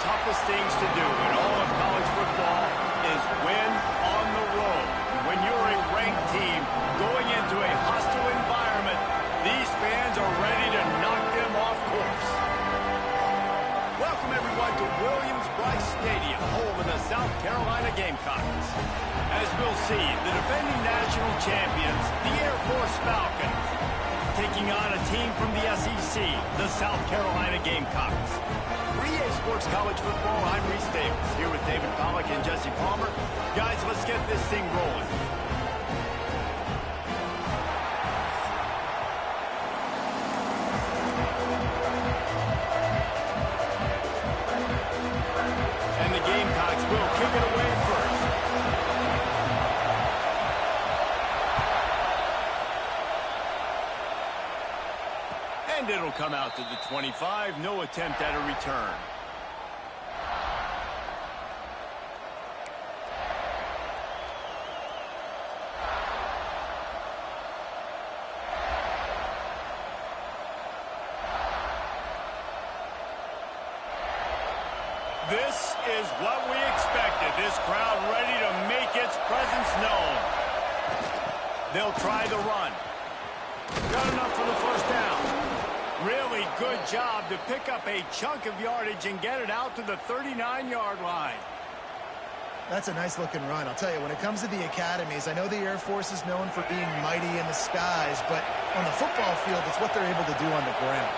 toughest things to do in all of college football is win on the road. When you're a ranked team going into a hostile environment, these fans are ready to knock them off course. Welcome, everyone, to Williams-Brice Stadium, home of the South Carolina Gamecocks. As we'll see, the defending national champions, the Air Force Falcons, taking on a team from the SEC, the South Carolina Gamecocks. For EA Sports College Football, I'm Reese Davis, here with David Pollack and Jesse Palmer. Guys, let's get this thing rolling. And the Gamecocks will kick it away first. And it'll come out to the 25. No attempt at a return. This is what we expected. This crowd ready to make its presence known. They'll try the run. Got enough for the first down. Really good job to pick up a chunk of yardage and get it out to the 39-yard line. That's a nice-looking run. I'll tell you, when it comes to the academies, I know the Air Force is known for being mighty in the skies, but on the football field, it's what they're able to do on the ground.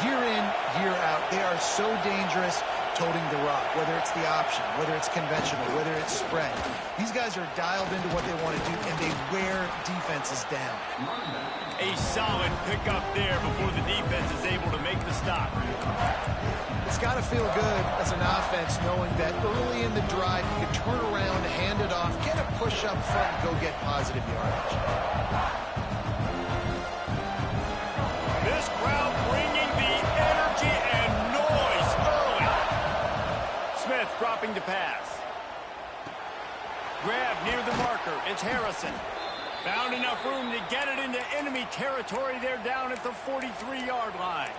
Year in, year out, they are so dangerous toting the rock, whether it's the option, whether it's conventional, whether it's spread. These guys are dialed into what they want to do, and they wear defenses down. A solid pickup there before the defense is able to make the stop. It's got to feel good as an offense knowing that early in the drive you can turn around, hand it off, get a push up front, and go get positive yardage. This crowd bringing the energy and noise early. Smith dropping to pass. Grab near the marker. It's Harrison. Found enough room to get it into enemy territory. They're down at the 43-yard line.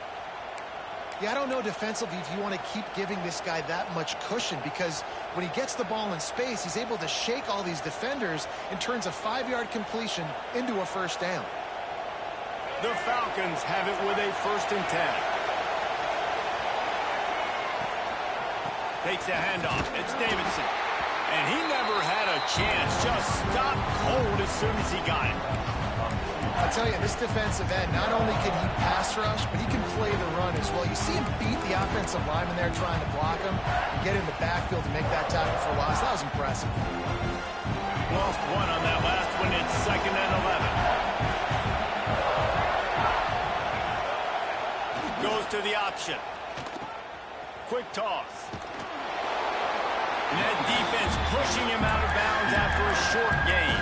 Yeah, I don't know defensively if you want to keep giving this guy that much cushion, because when he gets the ball in space, he's able to shake all these defenders and turns a 5-yard completion into a first down. The Falcons have it with a 1st and 10. Takes the handoff. It's Davidson. And he never had a chance. Just stopped cold as soon as he got it. I'll tell you, this defensive end, not only can he pass rush, but he can play the run as well. You see him beat the offensive lineman there trying to block him and get in the backfield to make that tackle for loss. That was impressive. Lost one on that last one. It's 2nd and 11. Goes to the option. Quick toss. And that defense pushing him out of bounds after a short gain.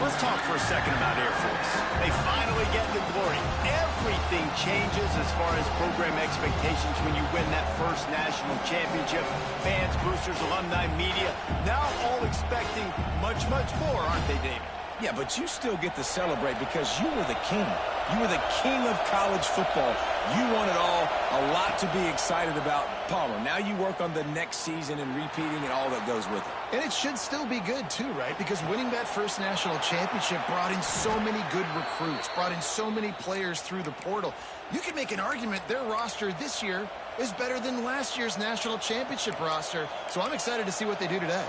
Let's talk for a second about Air Force. They finally get the glory. Everything changes as far as program expectations when you win that first national championship. Fans, boosters, alumni, media, now all expecting much, much more, aren't they, David? Yeah, but you still get to celebrate because you were the king. You were the king of college football. You won it all. A lot to be excited about. Palmer, now you work on the next season and repeating and all that goes with it. And it should still be good, too, right? Because winning that first national championship brought in so many good recruits, brought in so many players through the portal. You can make an argument their roster this year is better than last year's national championship roster. So I'm excited to see what they do today.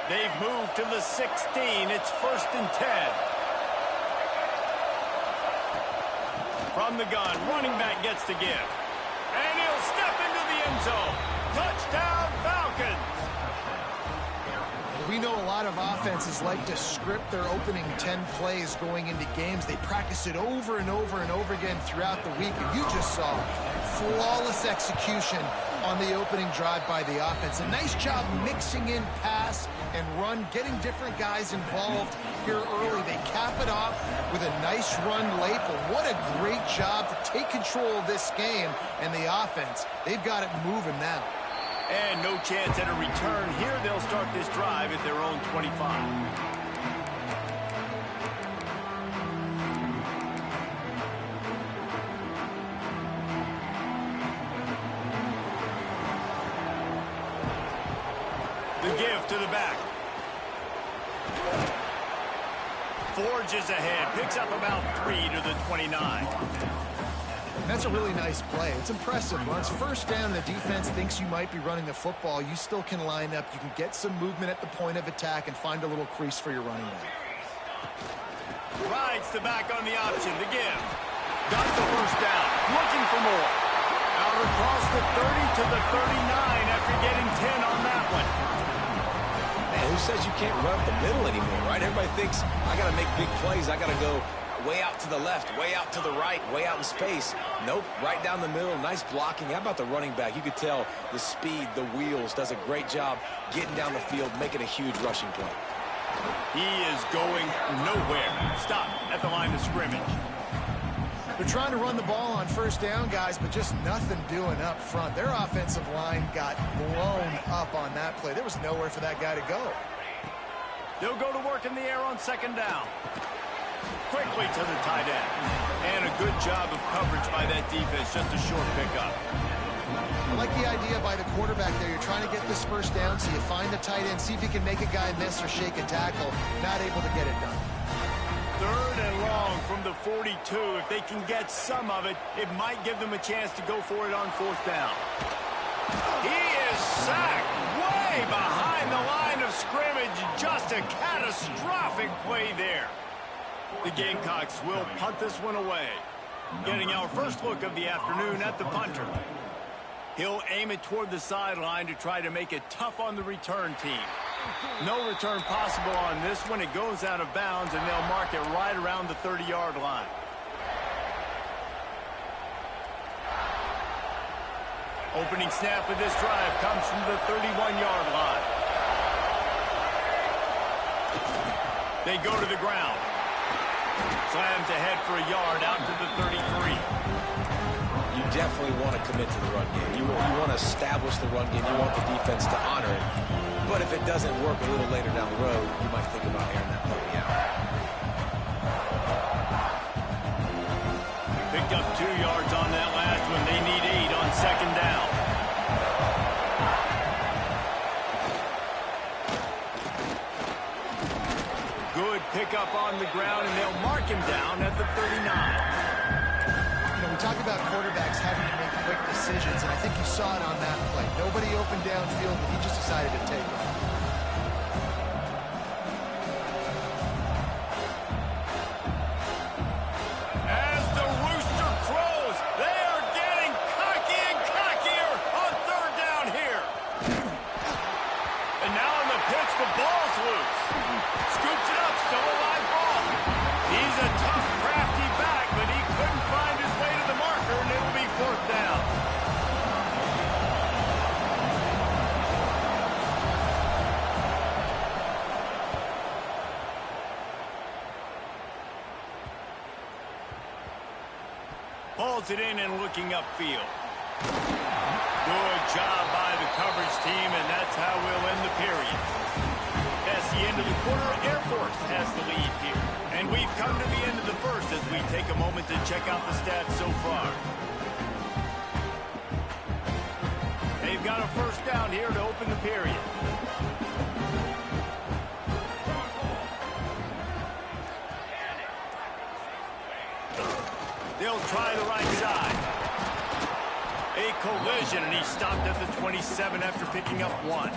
They've moved to the 16. It's 1st and 10. From the gun, running back gets the give. And he'll step into the end zone. Touchdown, Falcons! We know a lot of offenses like to script their opening 10 plays going into games. They practice it over and over and over again throughout the week. And you just saw flawless execution on the opening drive by the offense. A nice job mixing in pass and run, getting different guys involved here early. They cap it off with a nice run late, but what a great job to take control of this game. And the offense, they've got it moving now. And no chance at a return here. They'll start this drive at their own 25. give to the back. Forges ahead. Picks up about 3 to the 29. That's a really nice play. It's impressive. When it's first down and the defense thinks you might be running the football, you still can line up. You can get some movement at the point of attack and find a little crease for your running back. Rides the back on the option. The give. Got the first down. Looking for more. Out across the 30 to the 39 after getting 10 on that one. Man, who says you can't run up the middle anymore, right? Everybody thinks, I got to make big plays. I got to go way out to the left, way out to the right, way out in space. Nope, right down the middle. Nice blocking. How about the running back? You could tell the speed, the wheels, does a great job getting down the field, making a huge rushing play. He is going nowhere. Stop at the line of scrimmage. They're trying to run the ball on first down, guys, but just nothing doing up front. Their offensive line got blown up on that play. There was nowhere for that guy to go. They'll go to work in the air on second down. Quickly to the tight end. And a good job of coverage by that defense. Just a short pickup. I like the idea by the quarterback there. You're trying to get this first down, so you find the tight end, see if you can make a guy miss or shake a tackle. Not able to get it done. Third and long from the 42. If they can get some of it, it might give them a chance to go for it on fourth down. He is sacked way behind the line of scrimmage. Just a catastrophic play there. The Gamecocks will punt this one away. Getting our first look of the afternoon at the punter. He'll aim it toward the sideline to try to make it tough on the return team. No return possible on this one. It goes out of bounds, and they'll mark it right around the 30-yard line. Opening snap of this drive comes from the 31-yard line. They go to the ground. Slams ahead for a yard out to the 33. You definitely want to commit to the run game. You want to establish the run game. You want the defense to honor it. But if it doesn't work a little later down the road, you might think about airing that puppy out. Picked up 2 yards on that last one. They need 8 on second down. Good pickup on the ground, and they'll mark him down at the 39. We talk about quarterbacks having to make quick decisions, and I think you saw it on that play. Nobody opened downfield, but he just decided to take off. As the rooster crows, they are getting cocky and cockier on third down here. And now in the pitch, the ball's loose. Scoops it up, still a live ball. He's a tough, crafty back, but he couldn't find his way to the marker, and it'll be fourth down. Pulls it in and looking upfield. Good job by the coverage team, and that's how we'll end the period. That's the end of the quarter. Air Force has the lead here. And we've come to the end of the first as we take a moment to check out the stats so far. They've got a first down here to open the period. They'll try the right side. A collision, and he stopped at the 27 after picking up 1.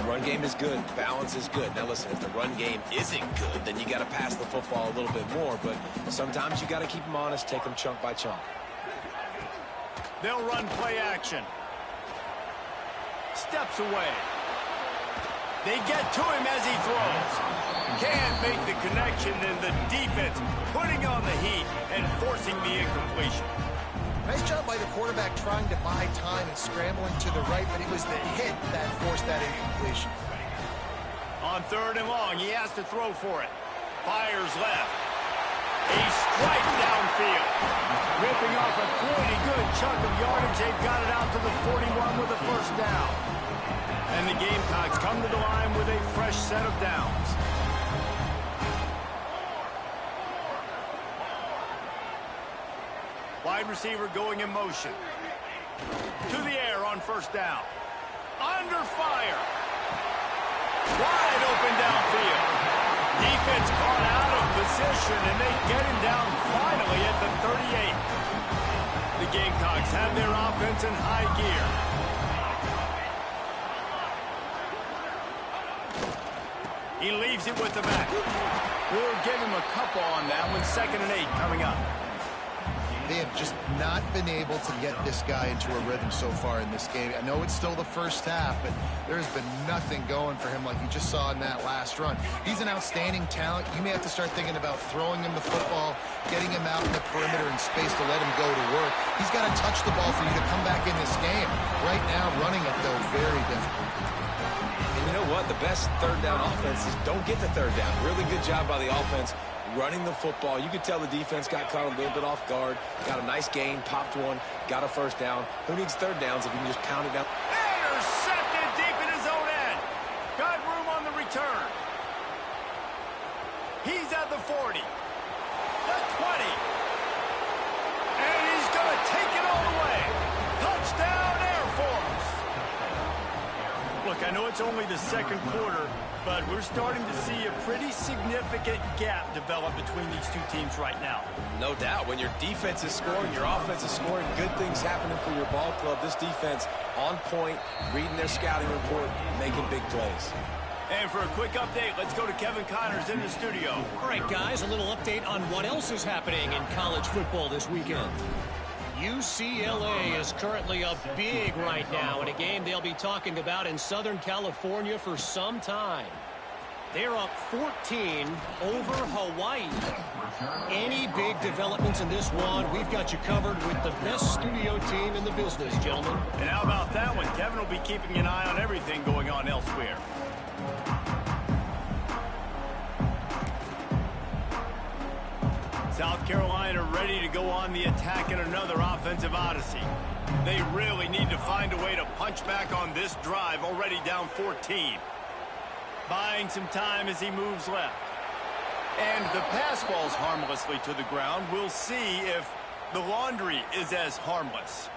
Run game is good. Balance is good. Now listen, if the run game isn't good, then you got to pass the football a little bit more. But sometimes you got to keep them honest, take them chunk by chunk. They'll run play action. Steps away. They get to him as he throws. Can't make the connection, and the defense putting on the heat and forcing the incompletion. Nice job by the quarterback trying to buy time and scrambling to the right, but it was the hit that forced that incompletion. On third and long, he has to throw for it. Fires left. A strike downfield. Ripping off a pretty good chunk of yardage. They've got it out to the 41 with a first down. And the Gamecocks come to the line with a fresh set of downs. Wide receiver going in motion. To the air on first down. Under fire. Wide open downfield. Defense caught out of position, and they get him down finally at the 38. The Gamecocks have their offense in high gear. He leaves it with the back. We'll give him a couple on that one. 2nd and 8 coming up. They have just not been able to get this guy into a rhythm so far in this game. I know it's still the first half, but there's been nothing going for him like you just saw in that last run. He's an outstanding talent. You may have to start thinking about throwing him the football, getting him out in the perimeter and space to let him go to work. He's got to touch the ball for you to come back in this game. Right now, running it, though, very difficult. And you know what? The best third down offense is don't get the third down. Really good job by the offense running the football. You could tell the defense got caught a little bit off guard. Got a nice gain, popped one, got a first down. Who needs third downs if you can just pound it down? Intercepted deep in his own end. Got room on the return. He's at the 40. The 20. And he's going to take it all the way. Touchdown, Air Force. Look, I know it's only the second quarter, but we're starting to see a pretty significant gap develop between these two teams right now. No doubt. When your defense is scoring, your offense is scoring, good things happening for your ball club. This defense on point, reading their scouting report, making big plays. And for a quick update, let's go to Kevin Connors in the studio. All right, guys, a little update on what else is happening in college football this weekend. UCLA is currently up big right now in a game they'll be talking about in Southern California for some time. They're up 14 over Hawaii. Any big developments in this one, we've got you covered with the best studio team in the business, gentlemen. And how about that one? Kevin will be keeping an eye on everything going on elsewhere. South Carolina ready to go on the attack in another offensive odyssey. They really need to find a way to punch back on this drive, already down 14. Buying some time as he moves left. And the pass falls harmlessly to the ground. We'll see if the laundry is as harmless.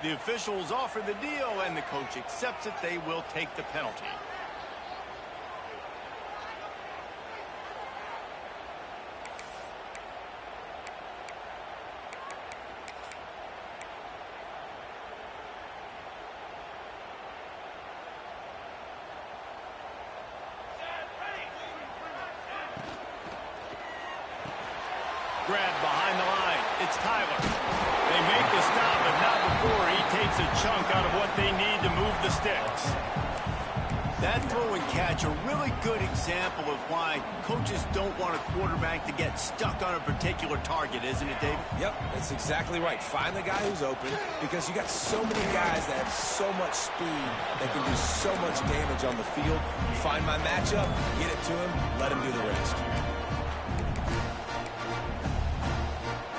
The officials offer the deal, and the coach accepts it. They will take the penalty. Grab behind the line. It's Tyler. They make the stop, but not before he takes a chunk out of what they need to move the sticks. That throw and catch, a really good example of why coaches don't want a quarterback to get stuck on a particular target, isn't it, Dave? Yep, that's exactly right. Find the guy who's open, because you got so many guys that have so much speed that can do so much damage on the field. Find my matchup, get it to him, let him do the rest.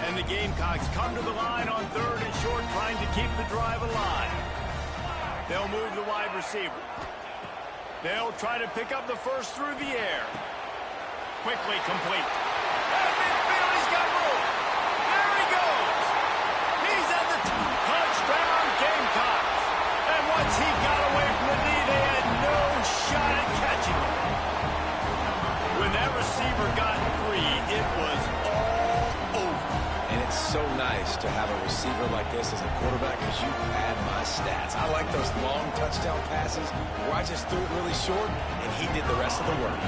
And the Gamecocks come to the line on 3rd and short, trying to keep the drive alive. They'll move the wide receiver. They'll try to pick up the first through the air. Quickly complete. At midfield, he's got room. There he goes. He's at the touchdown, Gamecocks. And once he got away from the knee, they had no shot at catching him. When that receiver got free, it was all over. And it's so nice to have a receiver like this as a quarterback, because you had my stats. I like those long touchdown passes where I just threw it really short, and he did the rest of the work.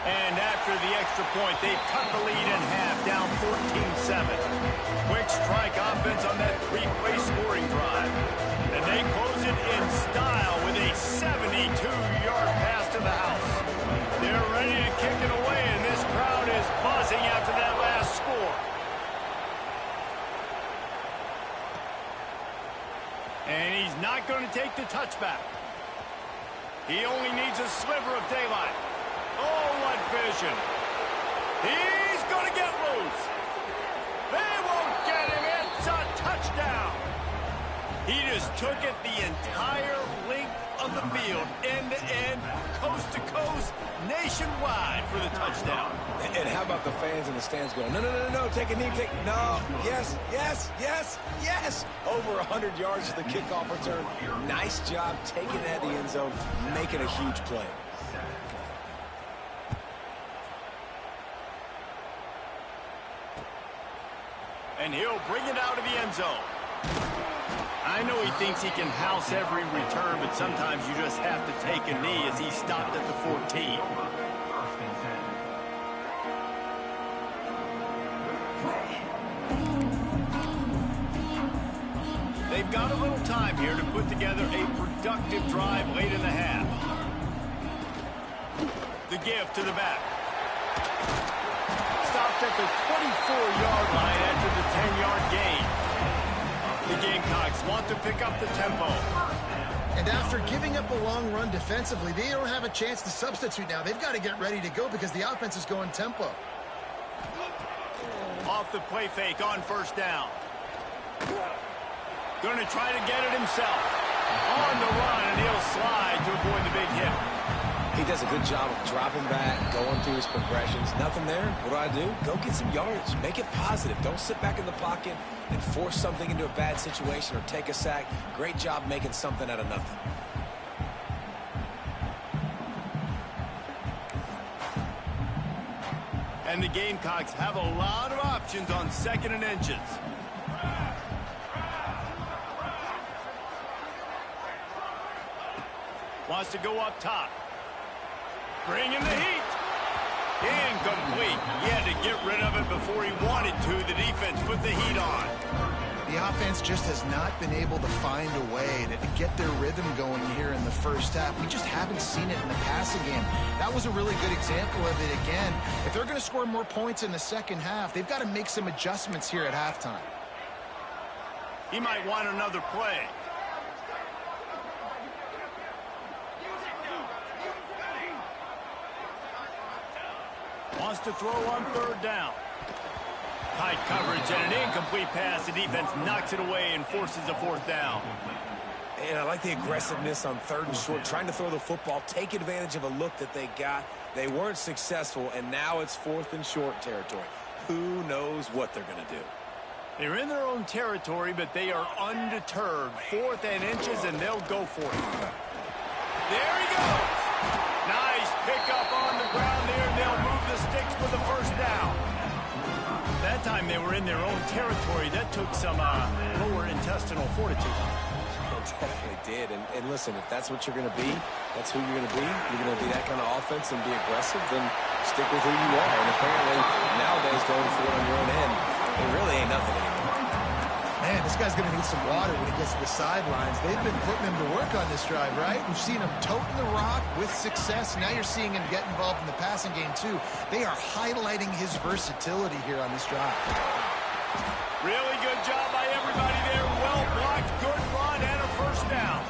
And after the extra point, they've cut the lead in half, down 14-7. Quick strike offense on that three-play scoring drive. And they close it in style with a 72-yard pass to the house. They're ready to kick it away, and this crowd is buzzing after that last score. And he's not going to take the touchback. He only needs a sliver of daylight. Oh, what vision. He's going to get loose. They won't get him. It's a touchdown. He just took it the entire length of the field, end-to-end, coast-to-coast, nationwide for the touchdown. And how about the fans in the stands going, no, no, no, no, take a knee, no, yes, yes, yes, yes. Over 100 yards to the kickoff return. Nice job taking that to the end zone, making a huge play. And he'll bring it out of the end zone. I know he thinks he can house every return, but sometimes you just have to take a knee as he stopped at the 14. They've got a little time here to put together a productive drive late in the half. The give to the back. Stopped at the 24-yard line after the 10-yard gain. The Gamecocks want to pick up the tempo. And after giving up a long run defensively, they don't have a chance to substitute now. They've got to get ready to go because the offense is going tempo. Off the play fake on first down. Going to try to get it himself. On the run, and he'll slide to avoid the big hit. He does a good job of dropping back, going through his progressions. Nothing there. What do? Go get some yardage. Make it positive. Don't sit back in the pocket and force something into a bad situation or take a sack. Great job making something out of nothing. And the Gamecocks have a lot of options on 2nd and inches. Wants to go up top. Bringing the heat. Incomplete. He had to get rid of it before he wanted to. The defense put the heat on. The offense just has not been able to find a way to get their rhythm going here in the first half. We just haven't seen it in the passing game. That was a really good example of it again. If they're going to score more points in the second half, they've got to make some adjustments here at halftime. He might want another play. Wants to throw on 3rd down. Tight coverage and an incomplete pass. The defense knocks it away and forces a 4th down. And I like the aggressiveness on 3rd and short, trying to throw the football, take advantage of a look that they got. They weren't successful, and now it's 4th and short territory. Who knows what they're going to do? They're in their own territory, but they are undeterred. 4th and inches, and they'll go for it. There he goes. Nice pickup on the ground there, and they'll move the sticks for the 1st down. That time they were in their own territory. That took some lower intestinal fortitude. It definitely did. And listen, if that's what you're going to be, that's who you're going to be. You're going to be that kind of offense and be aggressive, then stick with who you are. And apparently, nowadays, going for it on your own end, it really ain't nothing anymore. Man, this guy's going to need some water when he gets to the sidelines. They've been putting him to work on this drive, right? We've seen him toting the rock with success. Now you're seeing him get involved in the passing game, too. They are highlighting his versatility here on this drive. Really good job by everybody there. Well blocked, good run, and a 1st down.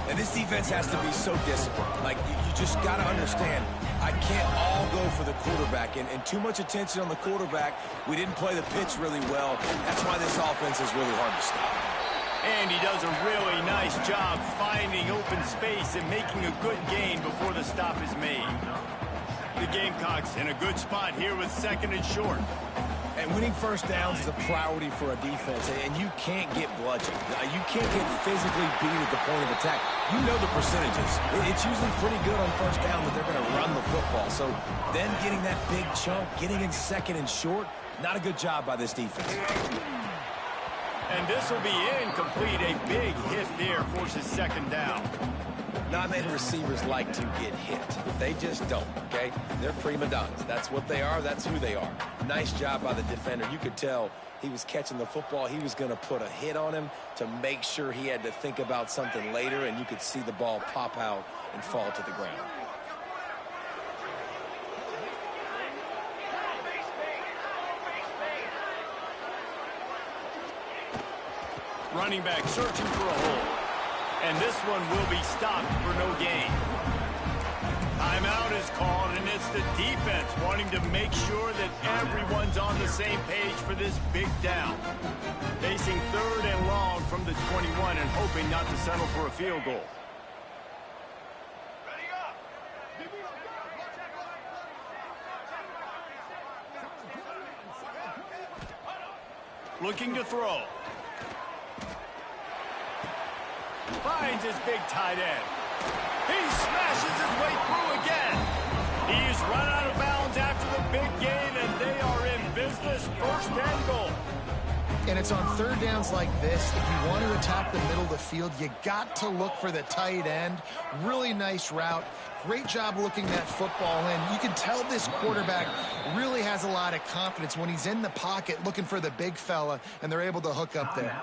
And this defense has to be so disciplined. Like, you just got to understand, I can't all go for the quarterback. And too much attention on the quarterback. We didn't play the pitch really well. That's why this offense is really hard to stop. And he does a really nice job finding open space and making a good gain before the stop is made. The Gamecocks in a good spot here with 2nd and short. And winning 1st downs is a priority for a defense, and you can't get bludgeoned. You can't get physically beat at the point of attack. You know the percentages. It's usually pretty good on 1st down that they're going to run the football. So then getting that big chunk, getting in 2nd and short, not a good job by this defense. And this will be incomplete. A big hit there forces 2nd down. Not many receivers like to get hit. They just don't, okay? They're prima donnas. That's what they are. That's who they are. Nice job by the defender. You could tell he was catching the football. He was going to put a hit on him to make sure he had to think about something later, and you could see the ball pop out and fall to the ground. Running back searching for a hole. And this one will be stopped for no gain. Timeout is called, and it's the defense wanting to make sure that everyone's on the same page for this big down. Facing 3rd and long from the 21 and hoping not to settle for a field goal. Looking to throw. Finds his big tight end. He smashes his way through again. He's run out of bounds after the big gain, and they are in business. First and goal. And it's on third downs like this. If you want to attack the middle of the field, you got to look for the tight end. Really nice route. Great job looking that football in. You can tell this quarterback really has a lot of confidence when he's in the pocket looking for the big fella, and they're able to hook up there.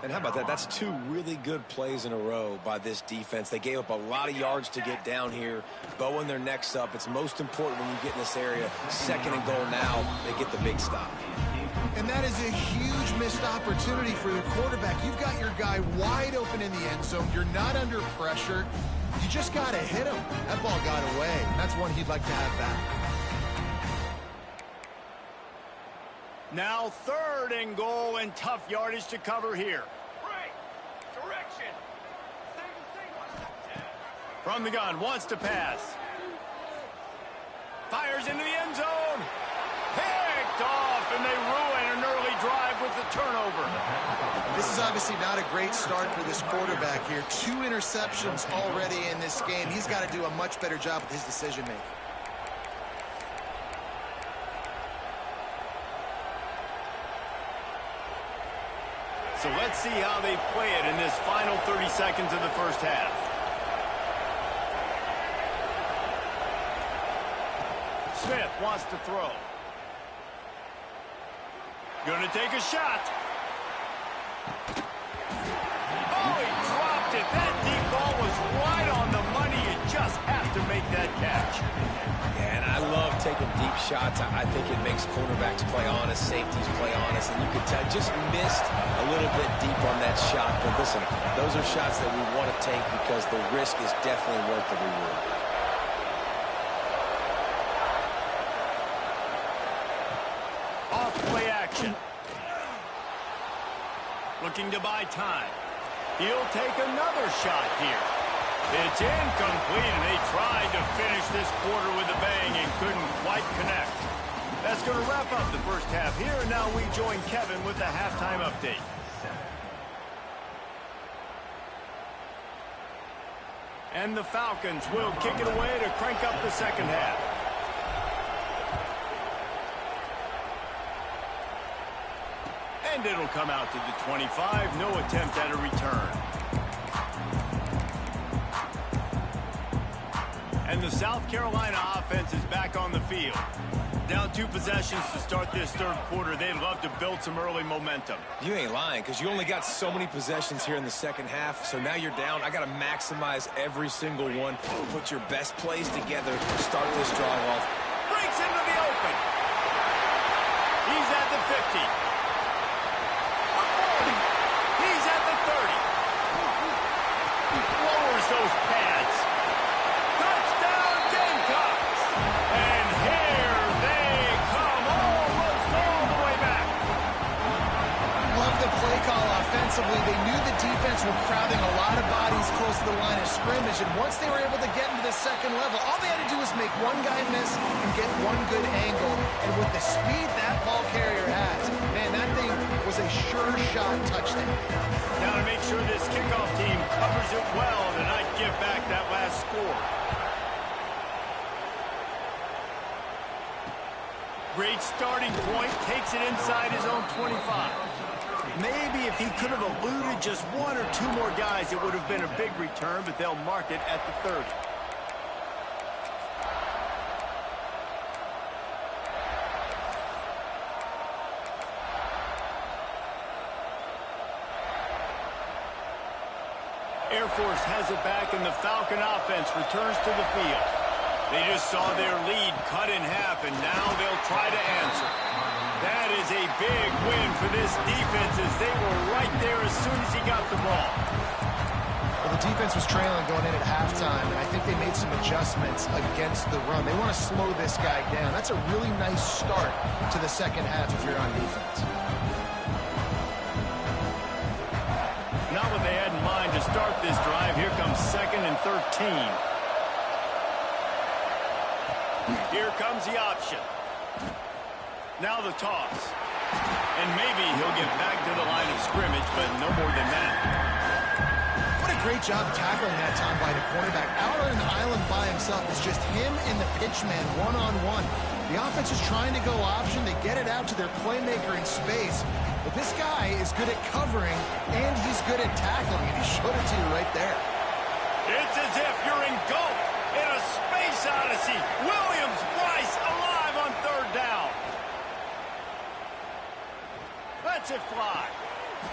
And how about that? That's two really good plays in a row by this defense. They gave up a lot of yards to get down here, bowing their necks up. It's most important when you get in this area. Second and goal now, they get the big stop. And that is a huge missed opportunity for the quarterback. You've got your guy wide open in the end zone. You're not under pressure. You just got to hit him. That ball got away. That's one he'd like to have back. Now third and goal, and tough yardage to cover here. Direction. From the gun, wants to pass. Fires into the end zone. Picked off, and they ruin an early drive with the turnover. This is obviously not a great start for this quarterback here. 2 interceptions already in this game. He's got to do a much better job with his decision-making. So let's see how they play it in this final 30 seconds of the first half. Smith wants to throw. Going to take a shot. Oh, he dropped it. That deep ball was right on the money. You just have to make that catch. Yeah, and I love taking deep shots. I think it makes cornerbacks play honest, safeties play honest, and you can tell just missed a little bit deep on that shot. But listen, those are shots that we want to take because the risk is definitely worth the reward. Off play action. Looking to buy time. He'll take another shot here. It's incomplete, and they tried to finish this quarter with a bang and couldn't quite connect. That's going to wrap up the first half here, and now we join Kevin with the halftime update. And the Falcons will kick it away to crank up the second half. And it'll come out to the 25. No attempt at a return. And the South Carolina offense is back on the field. Down 2 possessions to start this third quarter. They'd love to build some early momentum. You ain't lying, because you only got so many possessions here in the second half, so now you're down. I got to maximize every single one. Put your best plays together. Start this drive off. Breaks into the open. He's at the 50. He's at the 30. Lowers those pads. Touchdown Gamecocks. And here they come, almost all the way back. Love the play call offensively. They knew the defense were crowding a lot of bodies close to the line of scrimmage, and once they were able to get into the second level, all they had to do was make one guy miss and get one good angle. And with the speed that ball carrier has, man, that thing was a sure shot touchdown. Now to make sure this kickoff team covers it well to not give back that last score. Great starting point, takes it inside his own 25. Maybe if he could have eluded just 1 or 2 more guys, it would have been a big return, but they'll mark it at the 30. Air Force has it back, and the Falcon offense returns to the field. They just saw their lead cut in half, and now they'll try to answer. That is a big win for this defense, as they were right there as soon as he got the ball. Well, the defense was trailing going in at halftime, and I think they made some adjustments against the run. They want to slow this guy down. That's a really nice start to the second half if you're on defense. Not what they had in mind to start this drive. Here comes 2nd and 13. Here comes the option. Now the toss. And maybe he'll get back to the line of scrimmage, but no more than that. What a great job tackling that time by the quarterback. Out on an island by himself. It's just him and the pitchman one-on-one. The offense is trying to go option. They get it out to their playmaker in space. But this guy is good at covering, and he's good at tackling, and he showed it to you right there. It's as if you're engulfed in a space odyssey. Williams-Brice alive on third down. Lets it fly.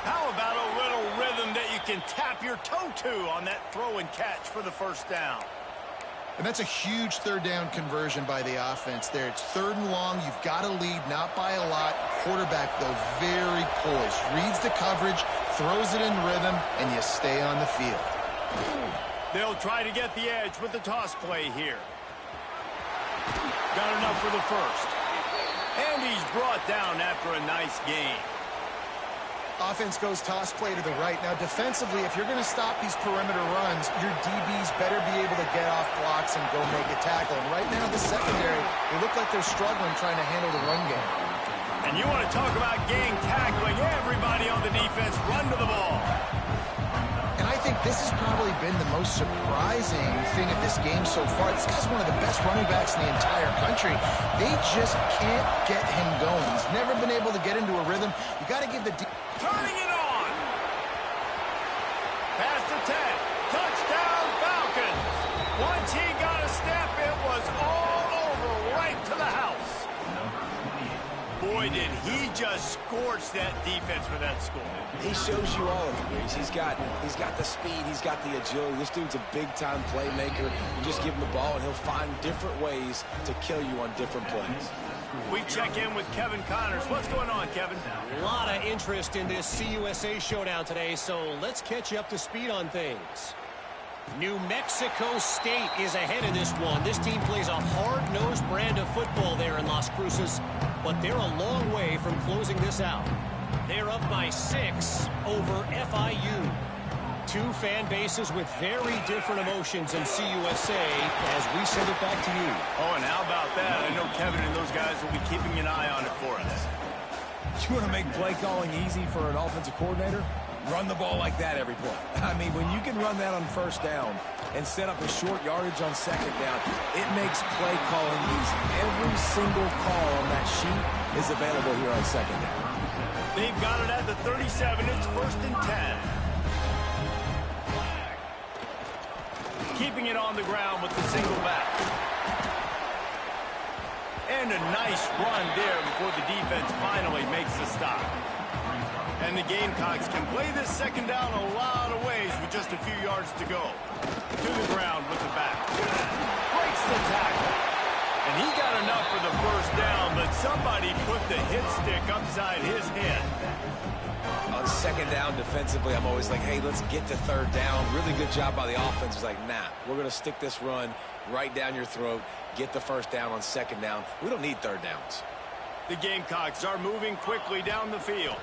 How about a little rhythm that you can tap your toe to on that throw and catch for the first down? And that's a huge third down conversion by the offense there. It's 3rd and long. You've got to lead, not by a lot. Quarterback, though, very poised. Reads the coverage, throws it in rhythm, and you stay on the field. They'll try to get the edge with the toss play here. Got enough for the first. And he's brought down after a nice gain. Offense goes toss play to the right. Now, defensively, if you're going to stop these perimeter runs, your DBs better be able to get off blocks and go make a tackle. And right now, the secondary, they look like they're struggling trying to handle the run game. And you want to talk about gang tackling. Everybody on the defense run to the ball. And I think this has probably been the most surprising thing at this game so far. This guy's one of the best running backs in the entire country. They just can't get him going. He's never been able to get into a rhythm. You got to give the turning it on. Pass to 10. Touchdown Falcons. Once he got a step, it was all over right to the house. Boy, did he just scorch that defense for that score. He shows you all of it, Reese. He's got the speed. He's got the agility. This dude's a big-time playmaker. You just give him the ball, and he'll find different ways to kill you on different plays. We check in with Kevin Connors. What's going on, Kevin? A lot of interest in this CUSA showdown today, so let's catch you up to speed on things. New Mexico State is ahead in this one. This team plays a hard-nosed brand of football there in Las Cruces, but they're a long way from closing this out. They're up by 6 over FIU. Two fan bases with very different emotions in CUSA as we send it back to you. Oh, and how about that? I know Kevin and those guys will be keeping an eye on it for us. You want to make play calling easy for an offensive coordinator? Run the ball like that every play. I mean, when you can run that on first down and set up a short yardage on second down, it makes play calling easy. Every single call on that sheet is available here on second down. They've got it at the 37. It's 1st and 10. Keeping it on the ground with the single back. And a nice run there before the defense finally makes the stop. And the Gamecocks can play this second down a lot of ways with just a few yards to go. To the ground with the back. Breaks the tackle. And he got enough for the first down, but somebody put the hit stick upside his head. On second down defensively, I'm always like, hey, let's get to third down. Really good job by the offense. It's like, nah, we're going to stick this run right down your throat, get the first down on second down. We don't need third downs. The Gamecocks are moving quickly down the field.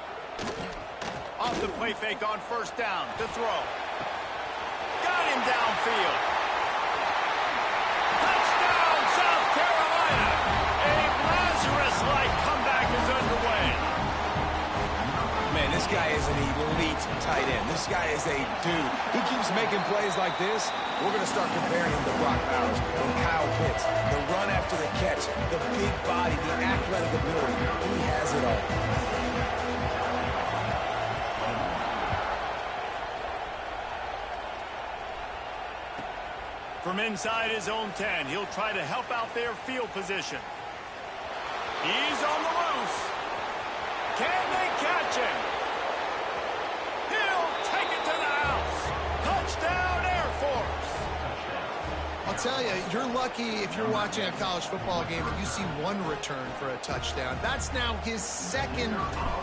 Off the play fake on first down to throw. Got him downfield. Touchdown, South Carolina. A Lazarus-like comeback is underway. Man, this guy is an elite tight end. This guy is a dude. He keeps making plays like this. We're going to start comparing him to Brock Bowers and Kyle Pitts. The run after the catch, the big body, the athletic ability. He has it all. From inside his own 10, he'll try to help out their field position. He's on the loose. Can they catch him? He'll take it to the house. Touchdown, Air Force. I'll tell you, you're lucky if you're watching a college football game and you see one return for a touchdown. That's now his 2nd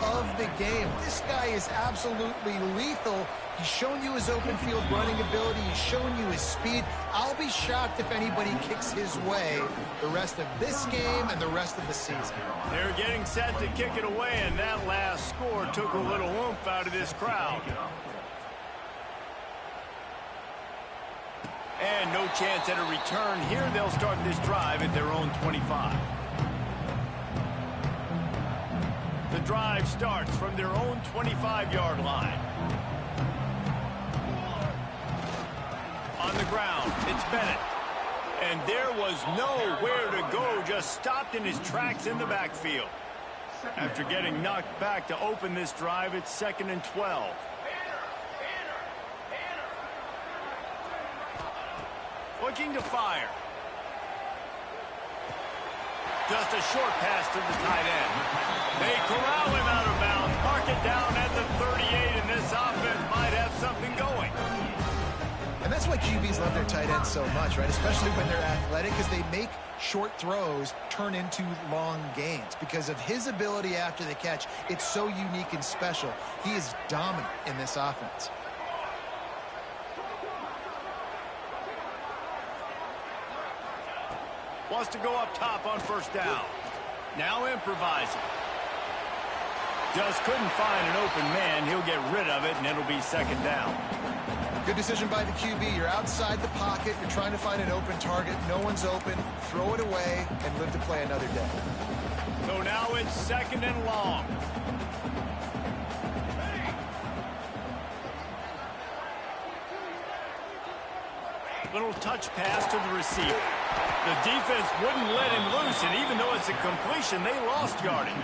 of the game. This guy is absolutely lethal. He's shown you his open field running ability. He's shown you his speed. I'll be shocked if anybody kicks his way the rest of this game and the rest of the season. They're getting set to kick it away, and that last score took a little oomph out of this crowd. And no chance at a return here. They'll start this drive at their own 25. The drive starts from their own 25-yard line. On the ground, it's Bennett. And there was nowhere to go, just stopped in his tracks in the backfield. After getting knocked back to open this drive, it's 2nd and 12. Looking to fire. Just a short pass to the tight end. They corral him out of bounds, mark it down at the 38, and this offense might have something going. And that's why QBs love their tight ends so much, right? Especially when they're athletic, because they make short throws turn into long gains. Because of his ability after the catch, it's so unique and special. He is dominant in this offense. Wants to go up top on first down. Now improvising. Just couldn't find an open man. He'll get rid of it, and it'll be 2nd down. Good decision by the QB. You're outside the pocket. You're trying to find an open target. No one's open. Throw it away and live to play another day. So now it's 2nd and long. Little touch pass to the receiver. The defense wouldn't let him loose, and even though it's a completion, they lost yardage.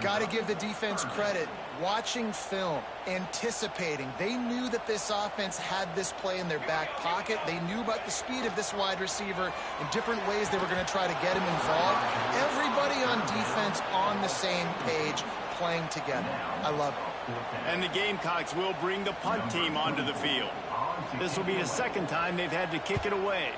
Got to give the defense credit. Watching film, anticipating. They knew that this offense had this play in their back pocket. They knew about the speed of this wide receiver and different ways they were going to try to get him involved. Everybody on defense on the same page, playing together. I love it. And the Gamecocks will bring the punt team onto the field. This will be the 2nd time they've had to kick it away.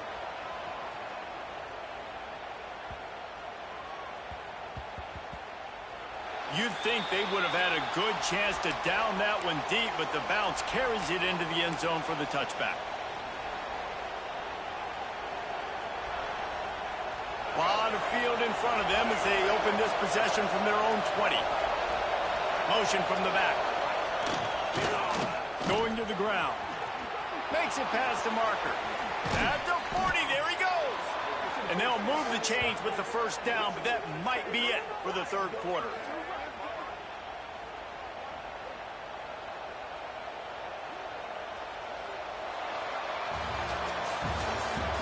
You'd think they would have had a good chance to down that one deep, but the bounce carries it into the end zone for the touchback. Lot of field in front of them as they open this possession from their own 20. Motion from the back. Going to the ground. Makes it past the marker. At the 40, there he goes. And they'll move the chains with the first down, but that might be it for the 3rd quarter.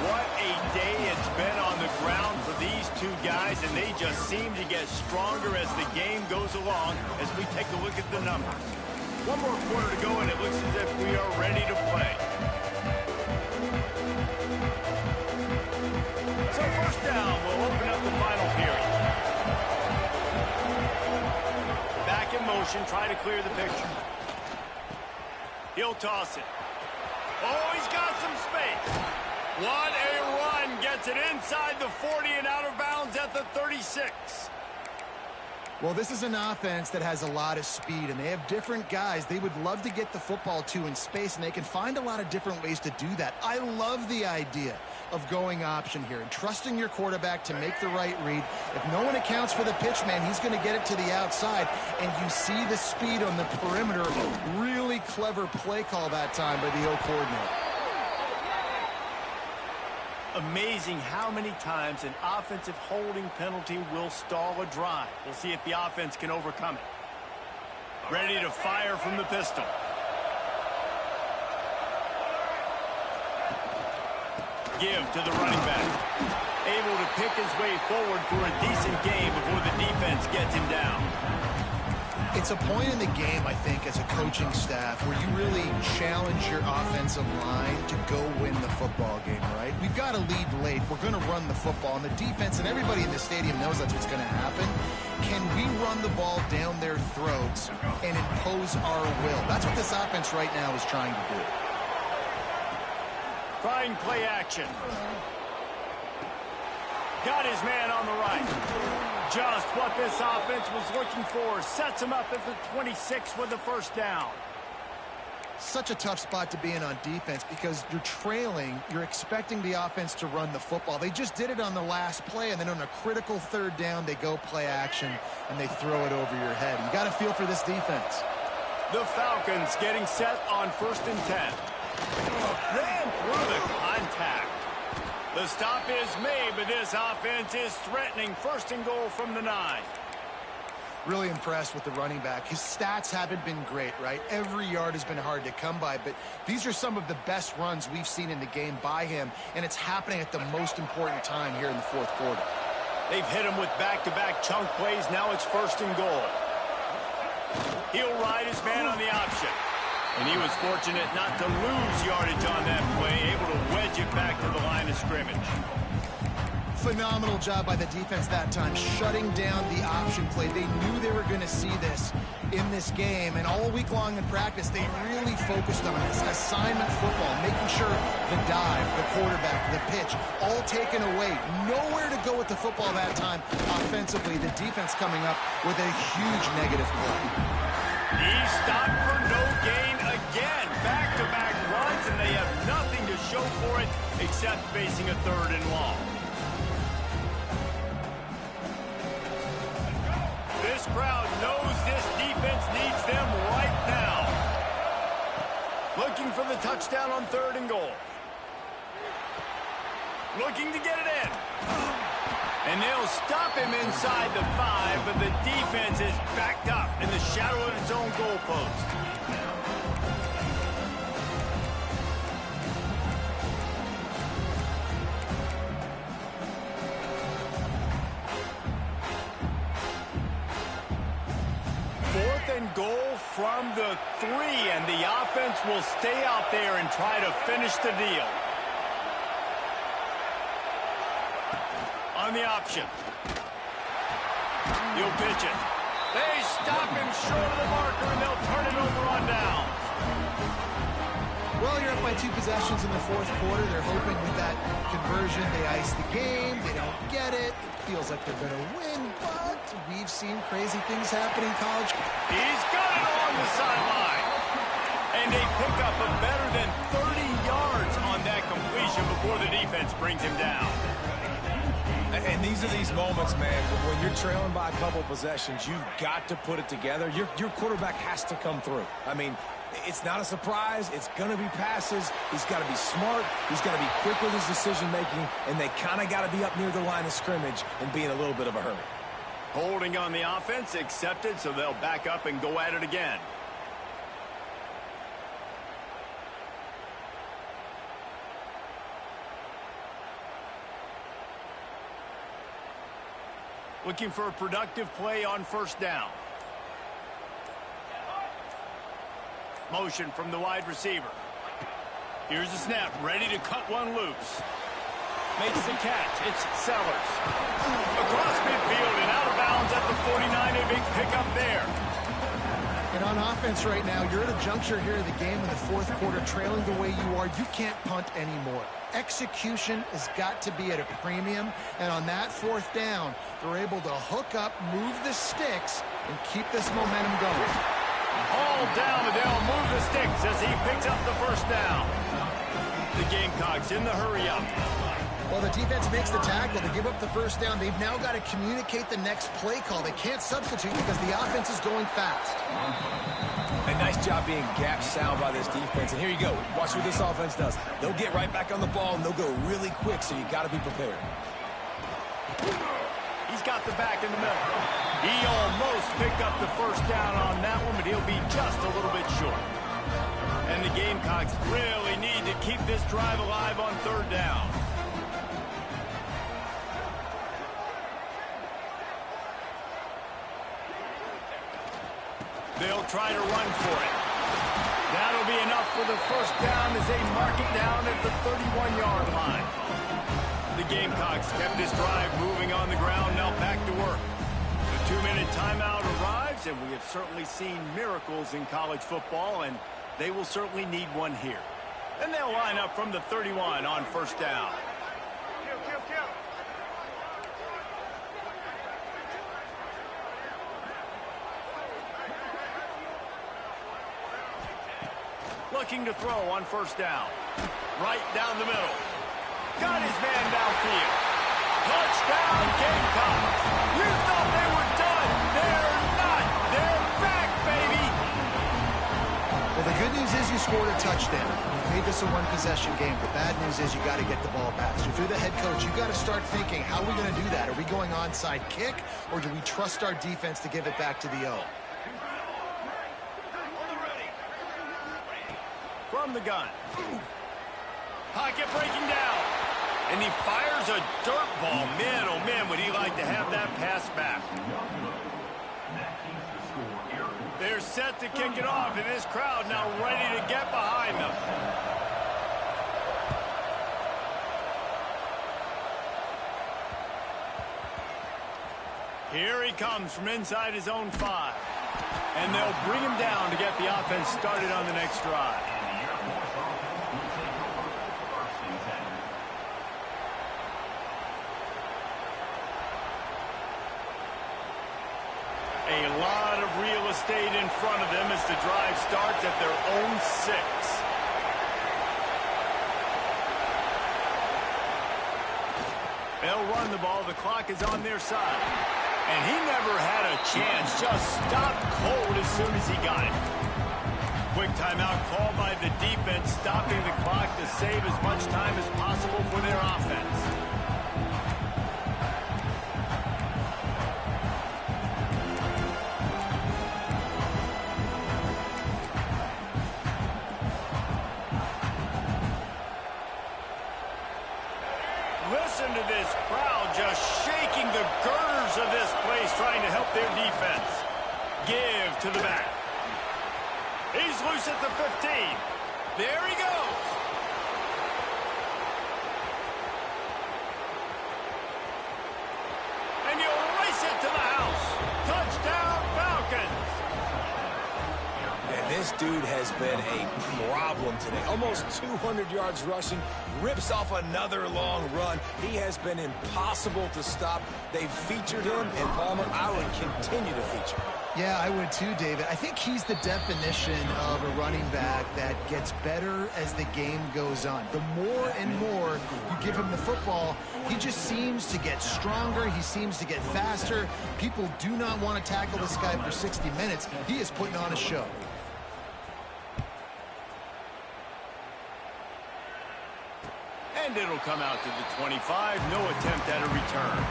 What a day it's been on the ground for these two guys, and they just seem to get stronger as the game goes along as we take a look at the numbers. One more quarter to go, and it looks as if we are ready to play. So 1st down will open up the final period. Back in motion, try to clear the picture. He'll toss it. Oh, he's got some space. What a run. Gets it inside the 40 and out of bounds at the 36. Well, this is an offense that has a lot of speed, and they have different guys they would love to get the football to in space, and they can find a lot of different ways to do that. I love the idea of going option here and trusting your quarterback to make the right read. If no one accounts for the pitch, man, he's going to get it to the outside, and you see the speed on the perimeter. Really clever play call that time by the O coordinator. Amazing how many times an offensive holding penalty will stall a drive. We'll see if the offense can overcome it. Ready to fire from the pistol. Give to the running back. Able to pick his way forward for a decent game before the defense gets him down. It's a point in the game, I think, as a coaching staff where you really challenge your offensive line to go win the football game, right? We've got to lead late. We're going to run the football. And the defense and everybody in the stadium knows that's what's going to happen. Can we run the ball down their throats and impose our will? That's what this offense right now is trying to do. Trying play action. Got his man on the right. Just what this offense was looking for. Sets him up at the 26 with the 1st down. Such a tough spot to be in on defense because you're trailing. You're expecting the offense to run the football. They just did it on the last play, and then on a critical 3rd down, they go play action, and they throw it over your head. You got to feel for this defense. The Falcons getting set on 1st and 10. Ran through the contact. The stop is made, but this offense is threatening 1st and goal from the 9. Really impressed with the running back. His stats haven't been great, right? Every yard has been hard to come by, but these are some of the best runs we've seen in the game by him, and it's happening at the most important time here in the fourth quarter. They've hit him with back-to-back chunk plays. Now it's 1st and goal. He'll ride his man on the option. And he was fortunate not to lose yardage on that play, able to wedge it back to the line of scrimmage. Phenomenal job by the defense that time, shutting down the option play. They knew they were going to see this in this game, and all week long in practice, they really focused on this. Assignment football, making sure the dive, the quarterback, the pitch, all taken away. Nowhere to go with the football that time offensively. The defense coming up with a huge negative play. He stopped for no gain again. Back-to-back runs, and they have nothing to show for it except facing a 3rd and long. This crowd knows this defense needs them right now. Looking for the touchdown on 3rd and goal. Looking to get it in. And they'll stop him inside the 5, but the defense is backed up in the shadow of its own goalpost. And goal from the 3, and the offense will stay out there and try to finish the deal. On the option. He'll pitch it. They stop him short of the marker, and they'll turn it over on downs. Well, you're up by 2 possessions in the fourth quarter. They're hoping with that conversion they ice the game. They don't get it. It feels like they're going to win, but we've seen crazy things happen in college. He's got it along the sideline. And they pick up a better than 30 yards on that completion before the defense brings him down. And these are these moments, man, when you're trailing by a couple possessions, you've got to put it together. Your quarterback has to come through. I mean, it's not a surprise. It's going to be passes. He's got to be smart. He's got to be quick with his decision-making, and they kind of got to be up near the line of scrimmage and be in a little bit of a hurry. Holding on the offense, accepted, so they'll back up and go at it again. Looking for a productive play on 1st down. Motion from the wide receiver. Here's the snap, ready to cut one loose. Makes the catch. It's Sellers. Across midfield and out of bounds at the 49. A big pickup there. And on offense right now, you're at a juncture here of the game in the fourth quarter, trailing the way you are. You can't punt anymore. Execution has got to be at a premium. And on that 4th down, they're able to hook up, move the sticks, and keep this momentum going. All down, and they'll move the sticks as he picks up the 1st down. The Gamecocks in the hurry up. Well, the defense makes the tackle to give up the 1st down. They've now got to communicate the next play call. They can't substitute because the offense is going fast. A nice job being gap sound by this defense. And here you go. Watch what this offense does. They'll get right back on the ball, and they'll go really quick, so you got to be prepared. He's got the back in the middle. He almost picked up the 1st down on that one, but he'll be just a little bit short. And the Gamecocks really need to keep this drive alive on 3rd down. They'll try to run for it. That'll be enough for the 1st down as they mark it down at the 31-yard line. The Gamecocks kept this drive moving on the ground, now back to work. The 2-minute timeout arrives, and we have certainly seen miracles in college football, and they will certainly need one here. And they'll line up from the 31 on 1st down. Looking to throw on 1st down. Right down the middle. Got his man downfield. Touchdown, Gamecocks. You thought they were done. They're not. They're back, baby. Well, the good news is you scored a touchdown. made this a one-possession game. The bad news is you got to get the ball back. So if you're the head coach, you got to start thinking, how are we going to do that? Are we going onside kick, or do we trust our defense to give it back to the O? From the gun. Pocket breaking down. And he fires a dirt ball. Man, oh man, would he like to have that pass back. They're set to kick it off, and this crowd now ready to get behind them. Here he comes from inside his own 5. And they'll bring him down to get the offense started on the next drive. A lot of real estate in front of them as the drive starts at their own 6. They'll run the ball. The clock is on their side. And he never had a chance. Just stopped cold as soon as he got it. Quick timeout called by the defense, stopping the clock to save as much time as possible for their offense. Listen to this crowd just shaking the girders of this place, trying to help their defense. Give to the back. He's loose at the 15. There he goes. And you'll race it to the house. Touchdown, Falcons. And this dude has been a problem today. Almost 200 yards rushing, rips off another long run. He has been impossible to stop. They've featured him, and Palmer, I would continue to feature him. Yeah, I would too, David. I think he's the definition of a running back that gets better as the game goes on. The more and more you give him the football, he just seems to get stronger. He seems to get faster. People do not want to tackle this guy for 60 minutes. He is putting on a show. And it'll come out to the 25. No attempt at a return.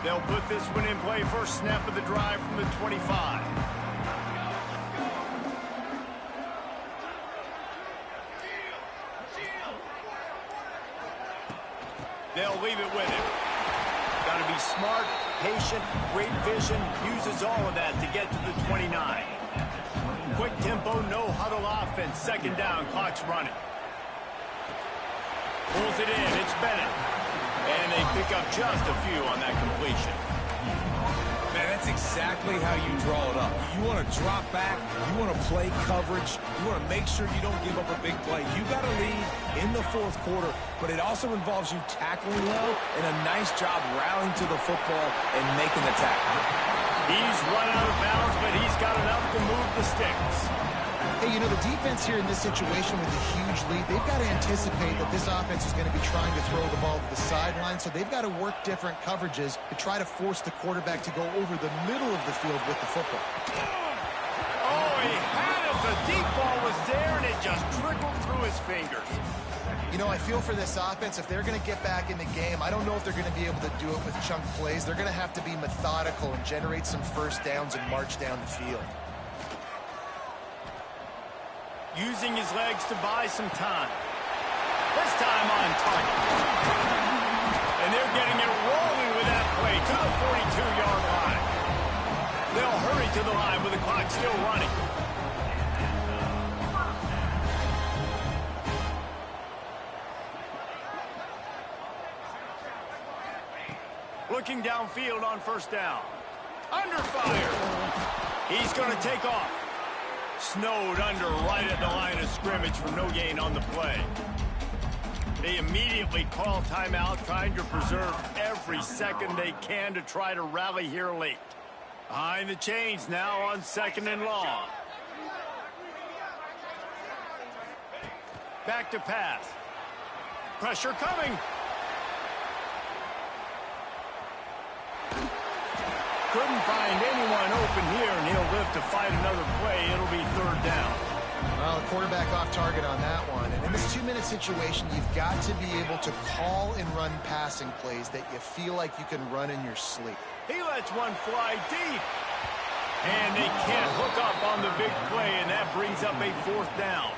They'll put this one in play. First snap of the drive from the 25. They'll leave it with him. Got to be smart, patient, great vision. Uses all of that to get to the 29. Quick tempo, no huddle offense. Second down, clock's running. Pulls it in. It's Bennett. And they pick up just a few on that completion. Man, that's exactly how you draw it up. You want to drop back. You want to play coverage. You want to make sure you don't give up a big play. You got to lead in the fourth quarter, but it also involves you tackling well and a nice job rallying to the football and making the tackle. He's run out of bounds, but he's got enough to move the sticks. Hey, you know, the defense here in this situation with a huge lead, they've got to anticipate that this offense is going to be trying to throw the ball to the sideline, so they've got to work different coverages to try to force the quarterback to go over the middle of the field with the football. Oh, he had it. The deep ball was there, and it just trickled through his fingers. You know, I feel for this offense, if they're going to get back in the game, I don't know if they're going to be able to do it with chunk plays. They're going to have to be methodical and generate some first downs and march down the field. Using his legs to buy some time. This time on target. And they're getting it rolling with that play to the 42-yard line. They'll hurry to the line with the clock still running. Looking downfield on first down. Under fire. He's going to take off. Snowed under right at the line of scrimmage for no gain on the play. They immediately call timeout, trying to preserve every second they can to try to rally here late. Behind the chains now on second and long. Back to pass. Pressure coming. couldn't find anyone open here, and he'll live to fight another play. It'll be third down. Well, the quarterback off target on that one. And in this 2-minute situation, you've got to be able to call and run passing plays that you feel like you can run in your sleep. He lets one fly deep. And they can't hook up on the big play, and that brings up a fourth down.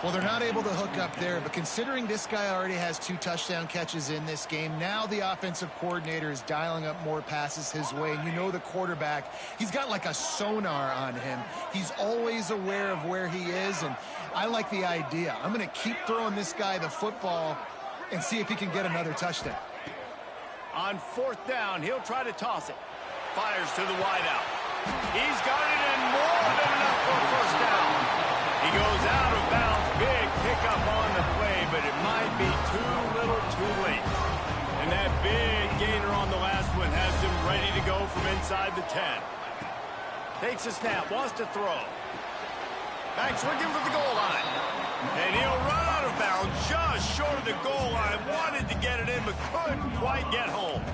Well, they're not able to hook up there, but considering this guy already has 2 touchdown catches in this game, now the offensive coordinator is dialing up more passes his way. And you know the quarterback, he's got like a sonar on him. He's always aware of where he is, and I like the idea. I'm going to keep throwing this guy the football and see if he can get another touchdown. On fourth down, he'll try to toss it. Fires to the wideout. He's got it in more than enough for a first down. He goes out of bounds. Big pickup on the play, but it might be too little too late. And that big gainer on the last one has him ready to go from inside the 10. Takes a snap, wants to throw. Back's looking for the goal line. And he'll run out of bounds just short of the goal line. Wanted to get it in, but couldn't quite get home.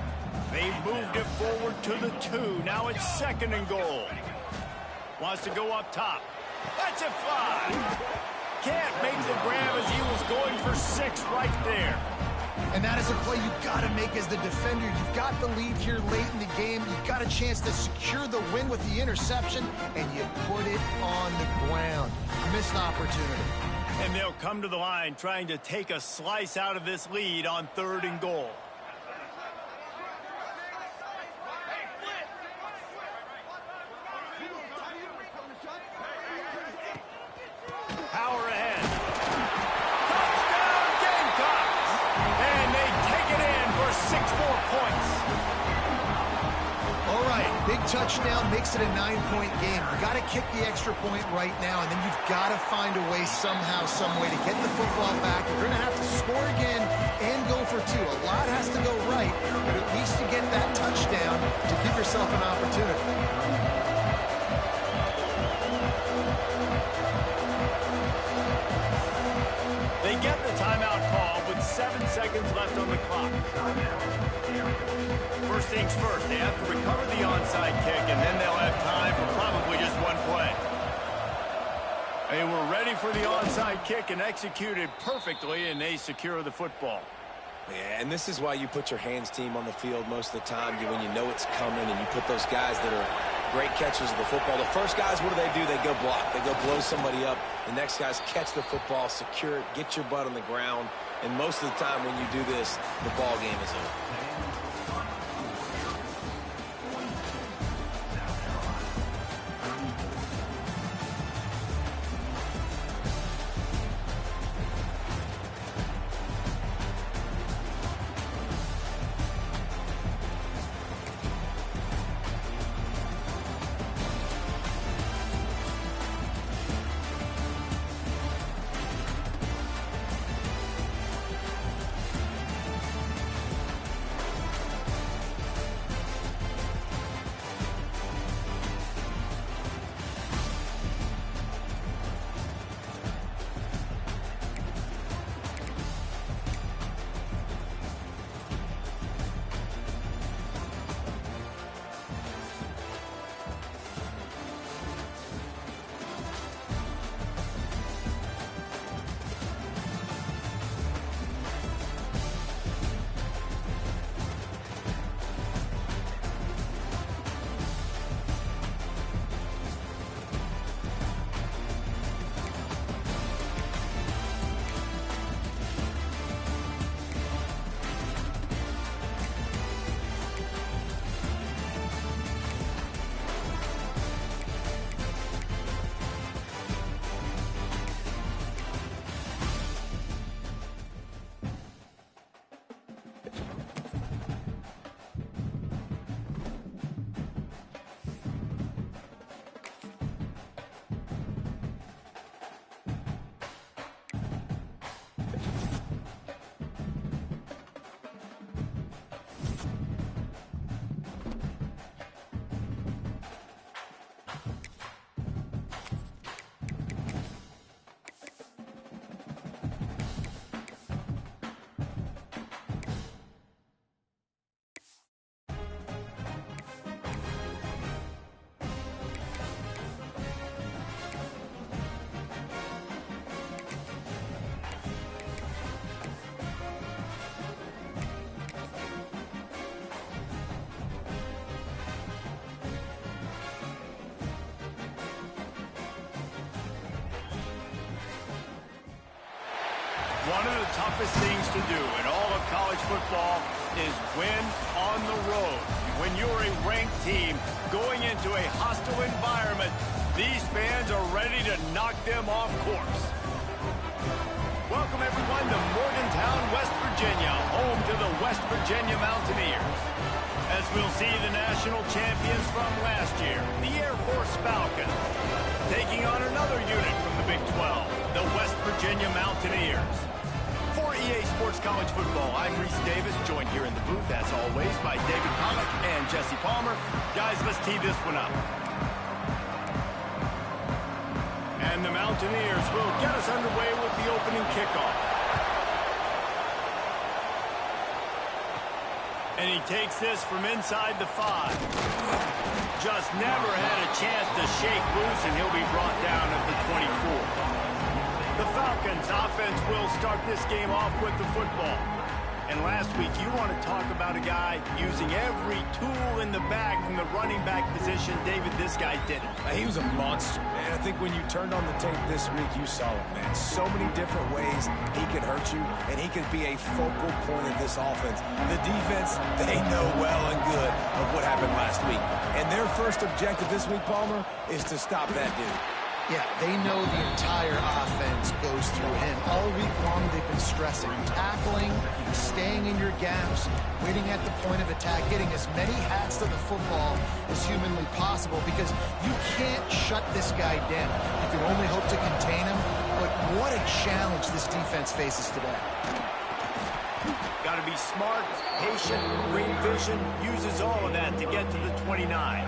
They moved it forward to the 2. Now it's second and goal. Wants to go up top. Lets it fly. Can't make the grab as he was going for 6 right there. And that is a play you've got to make as the defender. You've got the lead here late in the game. You've got a chance to secure the win with the interception, and you put it on the ground. Missed opportunity. And they'll come to the line trying to take a slice out of this lead on third and goal. Power ahead. Touchdown Gamecocks! And they take it in for 6 more points. All right, big touchdown makes it a 9-point game. You got to kick the extra point right now, and then you've got to find a way somehow, some way to get the football back. You're going to have to score again and go for 2. A lot has to go right, but at least you get that touchdown to give yourself an opportunity. They get the timeout call with 7 seconds left on the clock. First things first, they have to recover the onside kick, and then they'll have time for probably just 1 play. They were ready for the onside kick and executed perfectly, and they secure the football. Yeah, and this is why you put your hands team on the field most of the time when you know it's coming, and you put those guys that are great catchers of the football. The first guys, what do? They go block. They go blow somebody up. The next guys catch the football, secure it, get your butt on the ground. And most of the time when you do this, the ball game is over. One of the toughest things to do in all of college football is win on the road. When you're a ranked team going into a hostile environment, these fans are ready to knock them off course. Welcome, everyone, to Morgantown, West Virginia, home to the West Virginia Mountaineers. As we'll see the national champions from last year, the Air Force Falcons, taking on another unit from the Big 12, the West Virginia Mountaineers. For EA Sports College Football, I'm Reese Davis, joined here in the booth, as always, by David Pollack and Jesse Palmer. Guys, let's tee this one up. And the Mountaineers will get us underway with the opening kickoff. And he takes this from inside the 5. Just never had a chance to shake loose, and he'll be brought down at the 24. The Falcons offense will start this game off with the football. And last week, you want to talk about a guy using every tool in the bag from the running back position. David, this guy did it. He was a monster, man. I think when you turned on the tape this week, you saw it, man. So many different ways he could hurt you, and he could be a focal point of this offense. The defense, they know well and good of what happened last week. And their first objective this week, Palmer, is to stop that dude. Yeah, they know the entire offense goes through him. All week long, they've been stressing, tackling, staying in your gaps, waiting at the point of attack, getting as many hats to the football as humanly possible, because you can't shut this guy down. You can only hope to contain him, but what a challenge this defense faces today. Got to be smart, patient, great vision, uses all of that to get to the 29.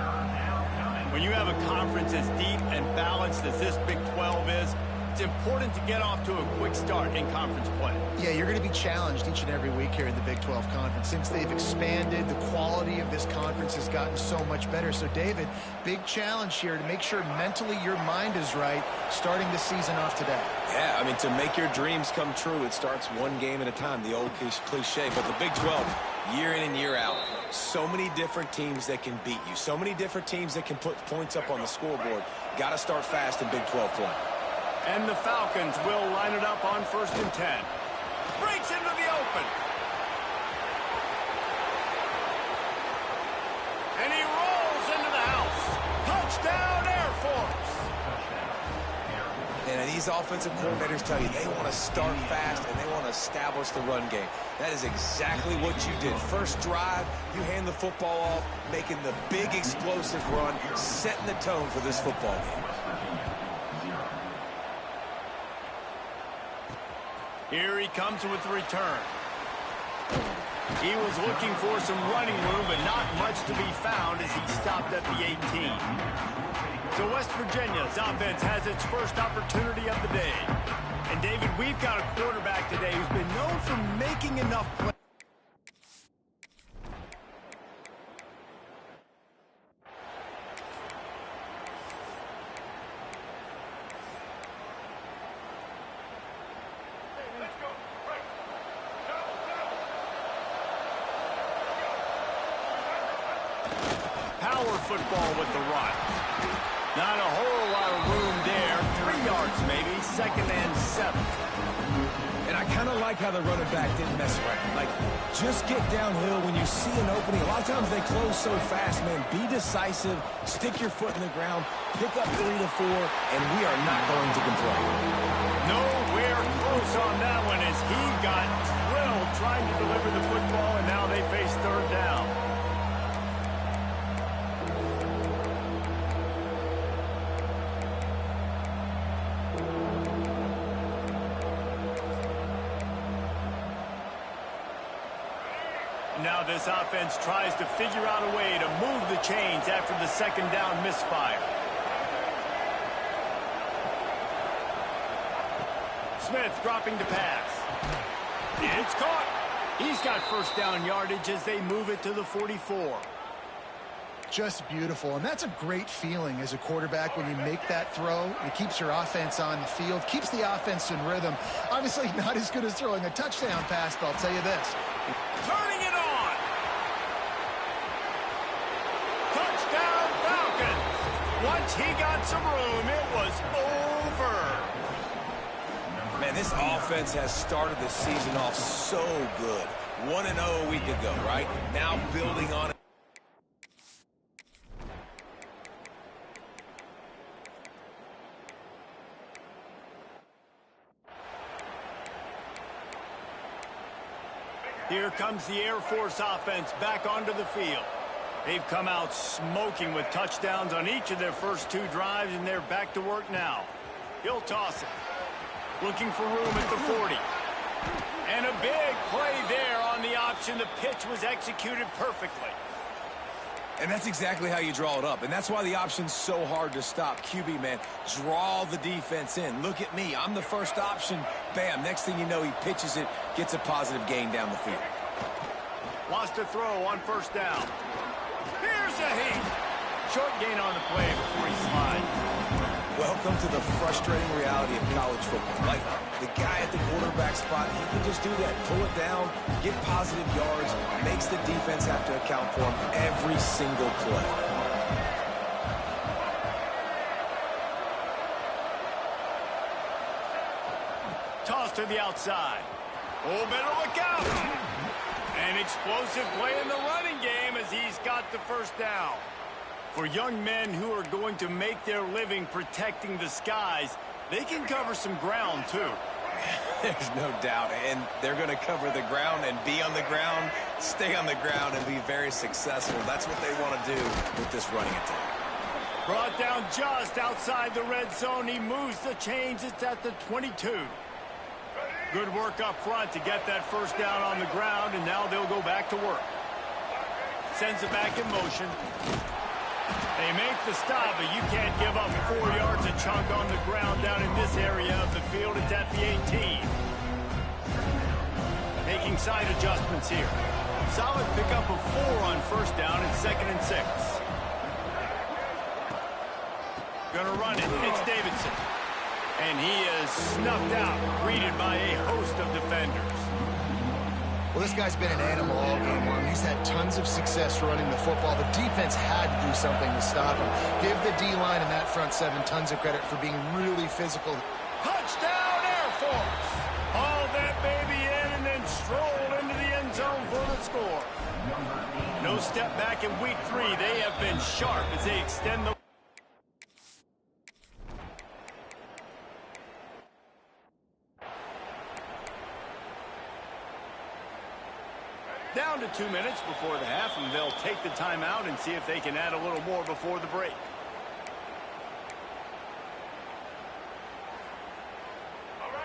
When you have a conference as deep and balanced as this Big 12 is, it's important to get off to a quick start in conference play. Yeah, you're going to be challenged each and every week here in the Big 12 Conference. Since they've expanded, the quality of this conference has gotten so much better. So, David, big challenge here to make sure mentally your mind is right starting the season off today. Yeah, I mean, to make your dreams come true, it starts one game at a time, the old cliche. But the Big 12, year in and year out, so many different teams that can beat you, so many different teams that can put points up on the scoreboard. Got to start fast in Big 12 play. And the Falcons will line it up on 1st and 10. Breaks into the open. And he rolls into the house. Touchdown, Air Force. And these offensive coordinators tell you they want to start fast and they want to establish the run game. That is exactly what you did. First drive, you hand the football off, making the big explosive run, setting the tone for this football game. Here he comes with the return. He was looking for some running room, but not much to be found as he stopped at the 18. So West Virginia's offense has its first opportunity of the day. And, David, we've got a quarterback today who's been known for making enough plays. Power football with the run. Not a whole lot of room there. 3 yards maybe, 2nd and 7. And I kind of like how the running back didn't mess around. Like, just get downhill when you see an opening. A lot of times they close so fast, man. Be decisive, stick your foot in the ground, pick up 3 to 4, and we are not going to complain. Nowhere close on that one as he got drilled trying to deliver the football, and now they face 3rd down. Now this offense tries to figure out a way to move the chains after the 2nd down misfire. Smith dropping to pass. It's caught. He's got 1st down yardage as they move it to the 44. Just beautiful, and that's a great feeling as a quarterback when you make that throw. It keeps your offense on the field, keeps the offense in rhythm. Obviously not as good as throwing a touchdown pass, but I'll tell you this. Turning it on. Touchdown Falcons. Once he got some room, it was over. Man, And this offense has started the season off so good. 1-0 a week ago, right? Now building on it. Here comes the Air Force offense back onto the field. They've come out smoking with touchdowns on each of their first 2 drives, and they're back to work now. He'll toss it. Looking for room at the 40. And a big play there on the option. The pitch was executed perfectly. And that's exactly how you draw it up. And that's why the option's so hard to stop. QB, man, draw the defense in. Look at me. I'm the first option. Bam. Next thing you know, he pitches it, gets a positive gain down the field. Wants to throw on first down. Here's a heat. Short gain on the play before he slides. Welcome to the frustrating reality of college football. Like, the guy at the quarterback spot, he can just do that. Pull it down, get positive yards, makes the defense have to account for him every single play. Toss to the outside. Oh, better look out. An explosive play in the running game as he's got the first down. For young men who are going to make their living protecting the skies, they can cover some ground, too. There's no doubt. And they're going to cover the ground and be on the ground, stay on the ground, and be very successful. That's what they want to do with this running attack. Brought down just outside the red zone. He moves the chains. It's at the 22. Good work up front to get that first down on the ground, and now they'll go back to work. Sends it back in motion. They make the stop, but you can't give up 4 yards a chunk on the ground down in this area of the field. It's at the 18. Making side adjustments here. Solid pickup of 4 on first down and 2nd and 6. Gonna run it. It's Davidson. And he is snuffed out, greeted by a host of defenders. Well, this guy's been an animal all game long. He's had tons of success running the football. The defense had to do something to stop him. Give the D-line and that front 7 tons of credit for being really physical. Touchdown, Air Force! Hauled that baby in and then strolled into the end zone for the score. No step back in week 3. They have been sharp as they extend the... Down to 2 minutes before the half, and they'll take the timeout and see if they can add a little more before the break.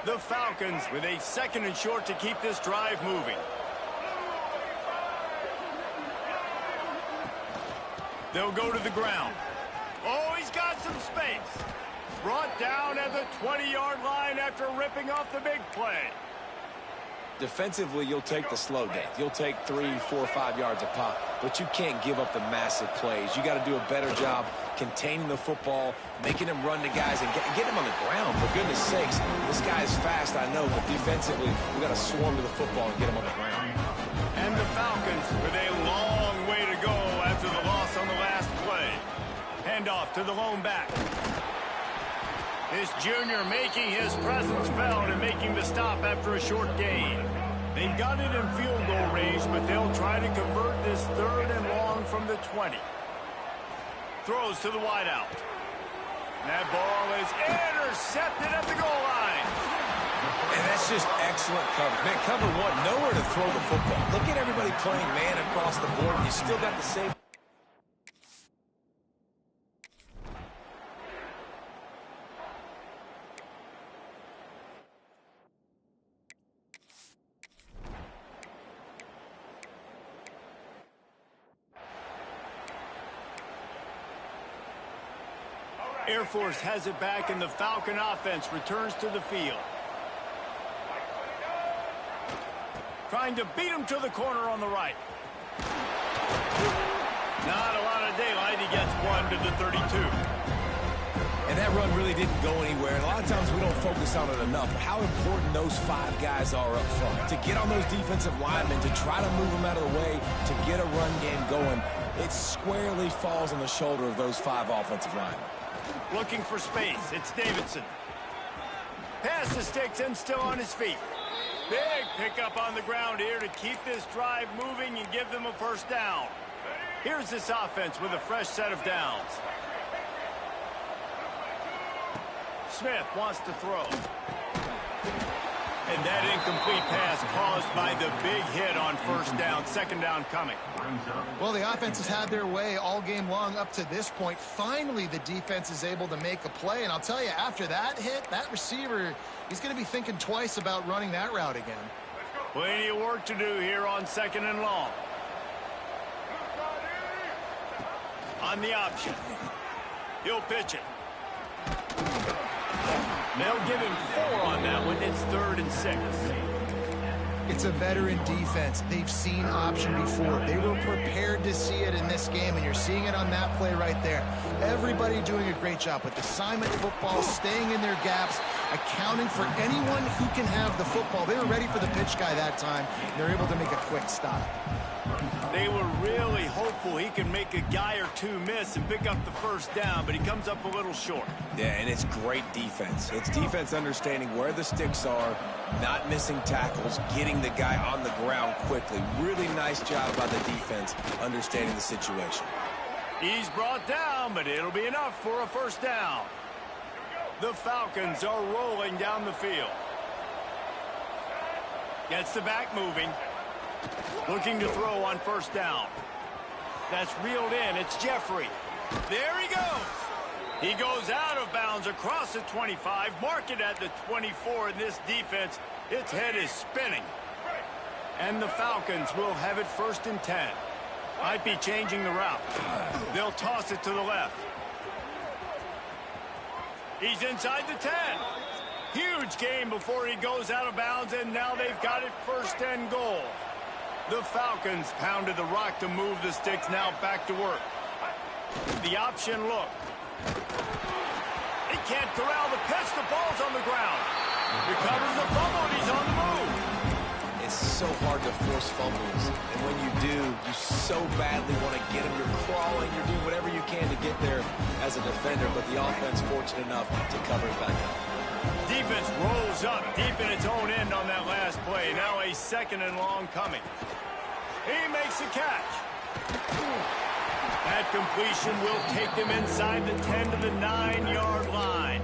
The Falcons with a 2nd and short to keep this drive moving. They'll go to the ground. Oh, he's got some space. Brought down at the 20-yard line after ripping off the big play. Defensively, you'll take the slow day. You'll take 3, 4, 5 yards a pop, but you can't give up the massive plays. You got to do a better job containing the football, making him run to guys, and get him on the ground. For goodness sakes, this guy is fast, I know, but defensively, we got to swarm to the football and get him on the ground. And the Falcons with a long way to go after the loss on the last play. Handoff to the lone back. This junior making his presence felt and making the stop after a short gain. They've got it in field goal range, but they'll try to convert this 3rd and long from the 20. Throws to the wideout. That ball is intercepted at the goal line. And that's just excellent coverage. Man, cover 1, nowhere to throw the football. Look at everybody playing man across the board, and you still got the same. Air Force has it back, and the Falcon offense returns to the field. Trying to beat him to the corner on the right. Not a lot of daylight. He gets 1 to the 32. And that run really didn't go anywhere. And a lot of times we don't focus on it enough. How important those 5 guys are up front. To get on those defensive linemen, to try to move them out of the way, to get a run game going, it squarely falls on the shoulder of those 5 offensive linemen. Looking for space. It's Davidson. Past the sticks and still on his feet. Big pickup on the ground here to keep this drive moving and give them a first down. Here's this offense with a fresh set of downs. Smith wants to throw. And that incomplete pass caused by the big hit on first down. Second down coming. Well, the offense has had their way all game long up to this point. Finally, the defense is able to make a play. And I'll tell you, after that hit, that receiver, he's going to be thinking twice about running that route again. Plenty of work to do here on second and long. On the option. He'll pitch it. They'll give him 4 on that one. It's 3rd and 6. It's a veteran defense. They've seen option before. They were prepared to see it in this game, and you're seeing it on that play right there. Everybody doing a great job with assignment football, staying in their gaps, accounting for anyone who can have the football. They were ready for the pitch guy that time. They're able to make a quick stop. They were really hopeful he could make a guy or two miss and pick up the first down, but he comes up a little short. Yeah, and it's great defense. It's defense understanding where the sticks are, not missing tackles, getting the guy on the ground quickly. Really nice job by the defense understanding the situation. He's brought down, but it'll be enough for a first down. The Falcons are rolling down the field. Gets the back moving. Looking to throw on first down. That's reeled in. It's Jeffrey. There he goes. He goes out of bounds across the 25. Mark it at the 24 in this defense. Its head is spinning. And the Falcons will have it 1st and 10. Might be changing the route. They'll toss it to the left. He's inside the 10. Huge gain before he goes out of bounds, and now they've got it 1st and goal. The Falcons pounded the rock to move the sticks, now back to work. The option look. He can't corral the pitch. The ball's on the ground. Recovers the fumble, and he's on the move. It's so hard to force fumbles, and when you do, you so badly want to get them. You're crawling, you're doing whatever you can to get there as a defender, but the offense fortunate enough to cover it back up. Defense rolls up deep in its own end on that last play. Now a 2nd and long coming. He makes the catch. That completion will take them inside the 10 to the 9-yard line.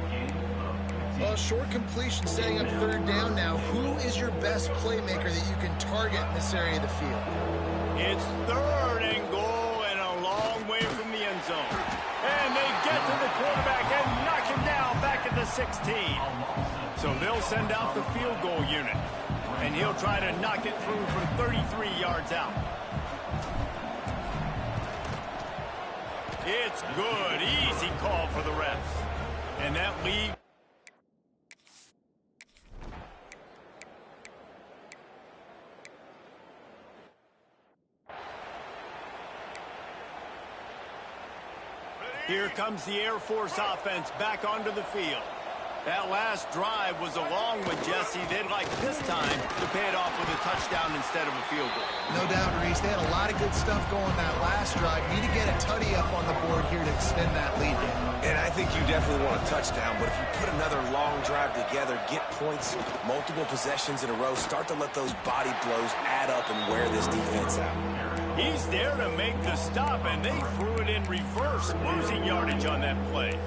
Well, short completion setting up 3rd down now. Who is your best playmaker that you can target in this area of the field? It's 3rd and goal and a long way from the end zone. And they get to the quarterback and knock him down back at the 16. So they'll send out the field goal unit. And he'll try to knock it through from 33 yards out. It's good. Easy call for the refs. And that lead. Here comes the Air Force offense back onto the field. That last drive was a long one, Jesse. They'd like this time to pay it off with a touchdown instead of a field goal. No doubt, Reese. They had a lot of good stuff going that last drive. Need to get a tutty up on the board here to extend that lead. And I think you definitely want a touchdown, but if you put another long drive together, get points, multiple possessions in a row, start to let those body blows add up and wear this defense out. He's there to make the stop, and they threw it in reverse, losing yardage on that play.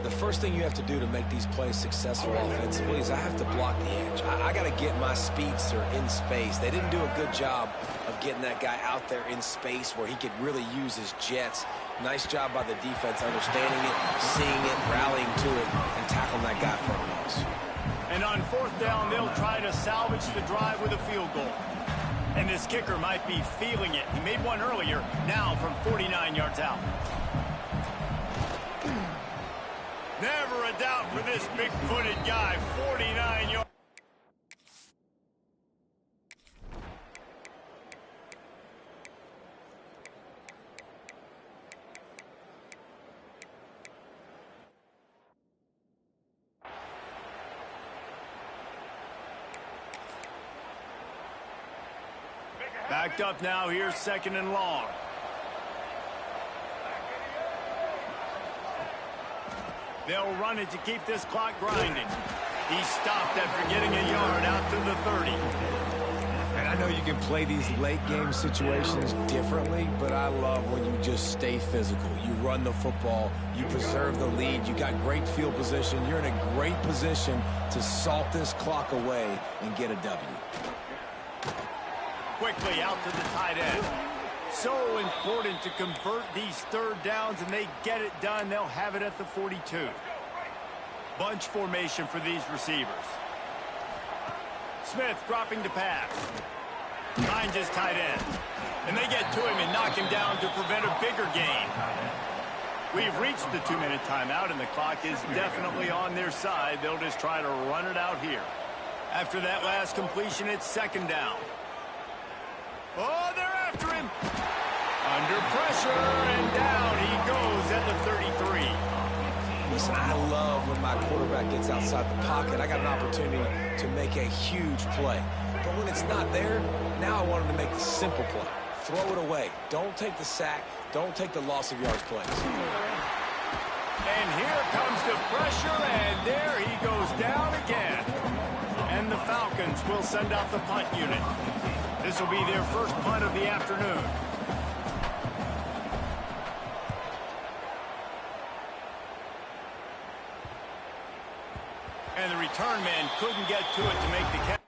The first thing you have to do to make these plays successful offensively is I have to block the edge. I got to get my speedster in space. They didn't do a good job of getting that guy out there in space where he could really use his jets. Nice job by the defense understanding it, seeing it, rallying to it, and tackling that guy for a loss. And on 4th down, they'll try to salvage the drive with a field goal. And this kicker might be feeling it. He made one earlier, now from 49 yards out. Never a doubt for this big-footed guy, 49 yards. Backed up now, here's 2nd and long. They'll run it to keep this clock grinding. He stopped after getting a yard out to the 30. And I know you can play these late game situations differently, but I love when you just stay physical. You run the football, you preserve the lead, you got great field position, you're in a great position to salt this clock away and get a W. Quickly out to the tight end. So important to convert these third downs, and they get it done. They'll have it at the 42. Bunch formation for these receivers. Smith dropping to pass. Finds his tight end. And they get to him and knock him down to prevent a bigger gain. We've reached the 2-minute timeout, and the clock is definitely on their side. They'll just try to run it out here. After that last completion, it's second down. Oh, they're after him. Under pressure, and down he goes at the 33. Listen, I love when my quarterback gets outside the pocket. I got an opportunity to make a huge play. But when it's not there, now I want him to make the simple play. Throw it away. Don't take the sack. Don't take the loss of yards plays. And here comes the pressure, and there he goes down again. And the Falcons will send out the punt unit. This will be their first punt of the afternoon. And the return man couldn't get to it to make the catch.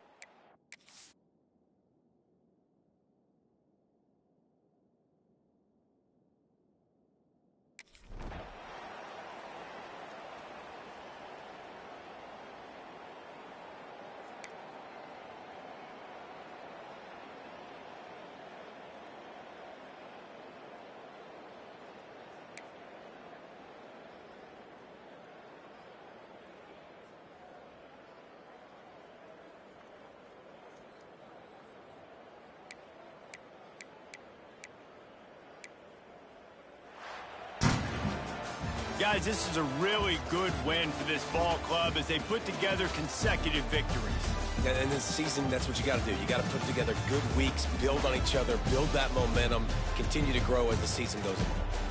Guys, this is a really good win for this ball club as they put together consecutive victories. Yeah, in this season, that's what you got to do. You got to put together good weeks, build on each other, build that momentum, continue to grow as the season goes on.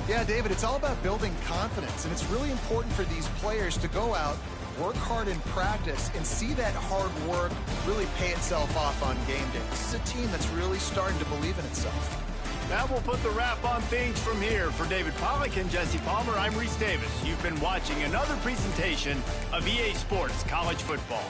Yeah, David, it's all about building confidence, and it's really important for these players to go out, work hard in practice, and see that hard work really pay itself off on game day. This is a team that's really starting to believe in itself. That will put the wrap on things from here. For David Pollack and Jesse Palmer, I'm Reese Davis. You've been watching another presentation of EA Sports College Football.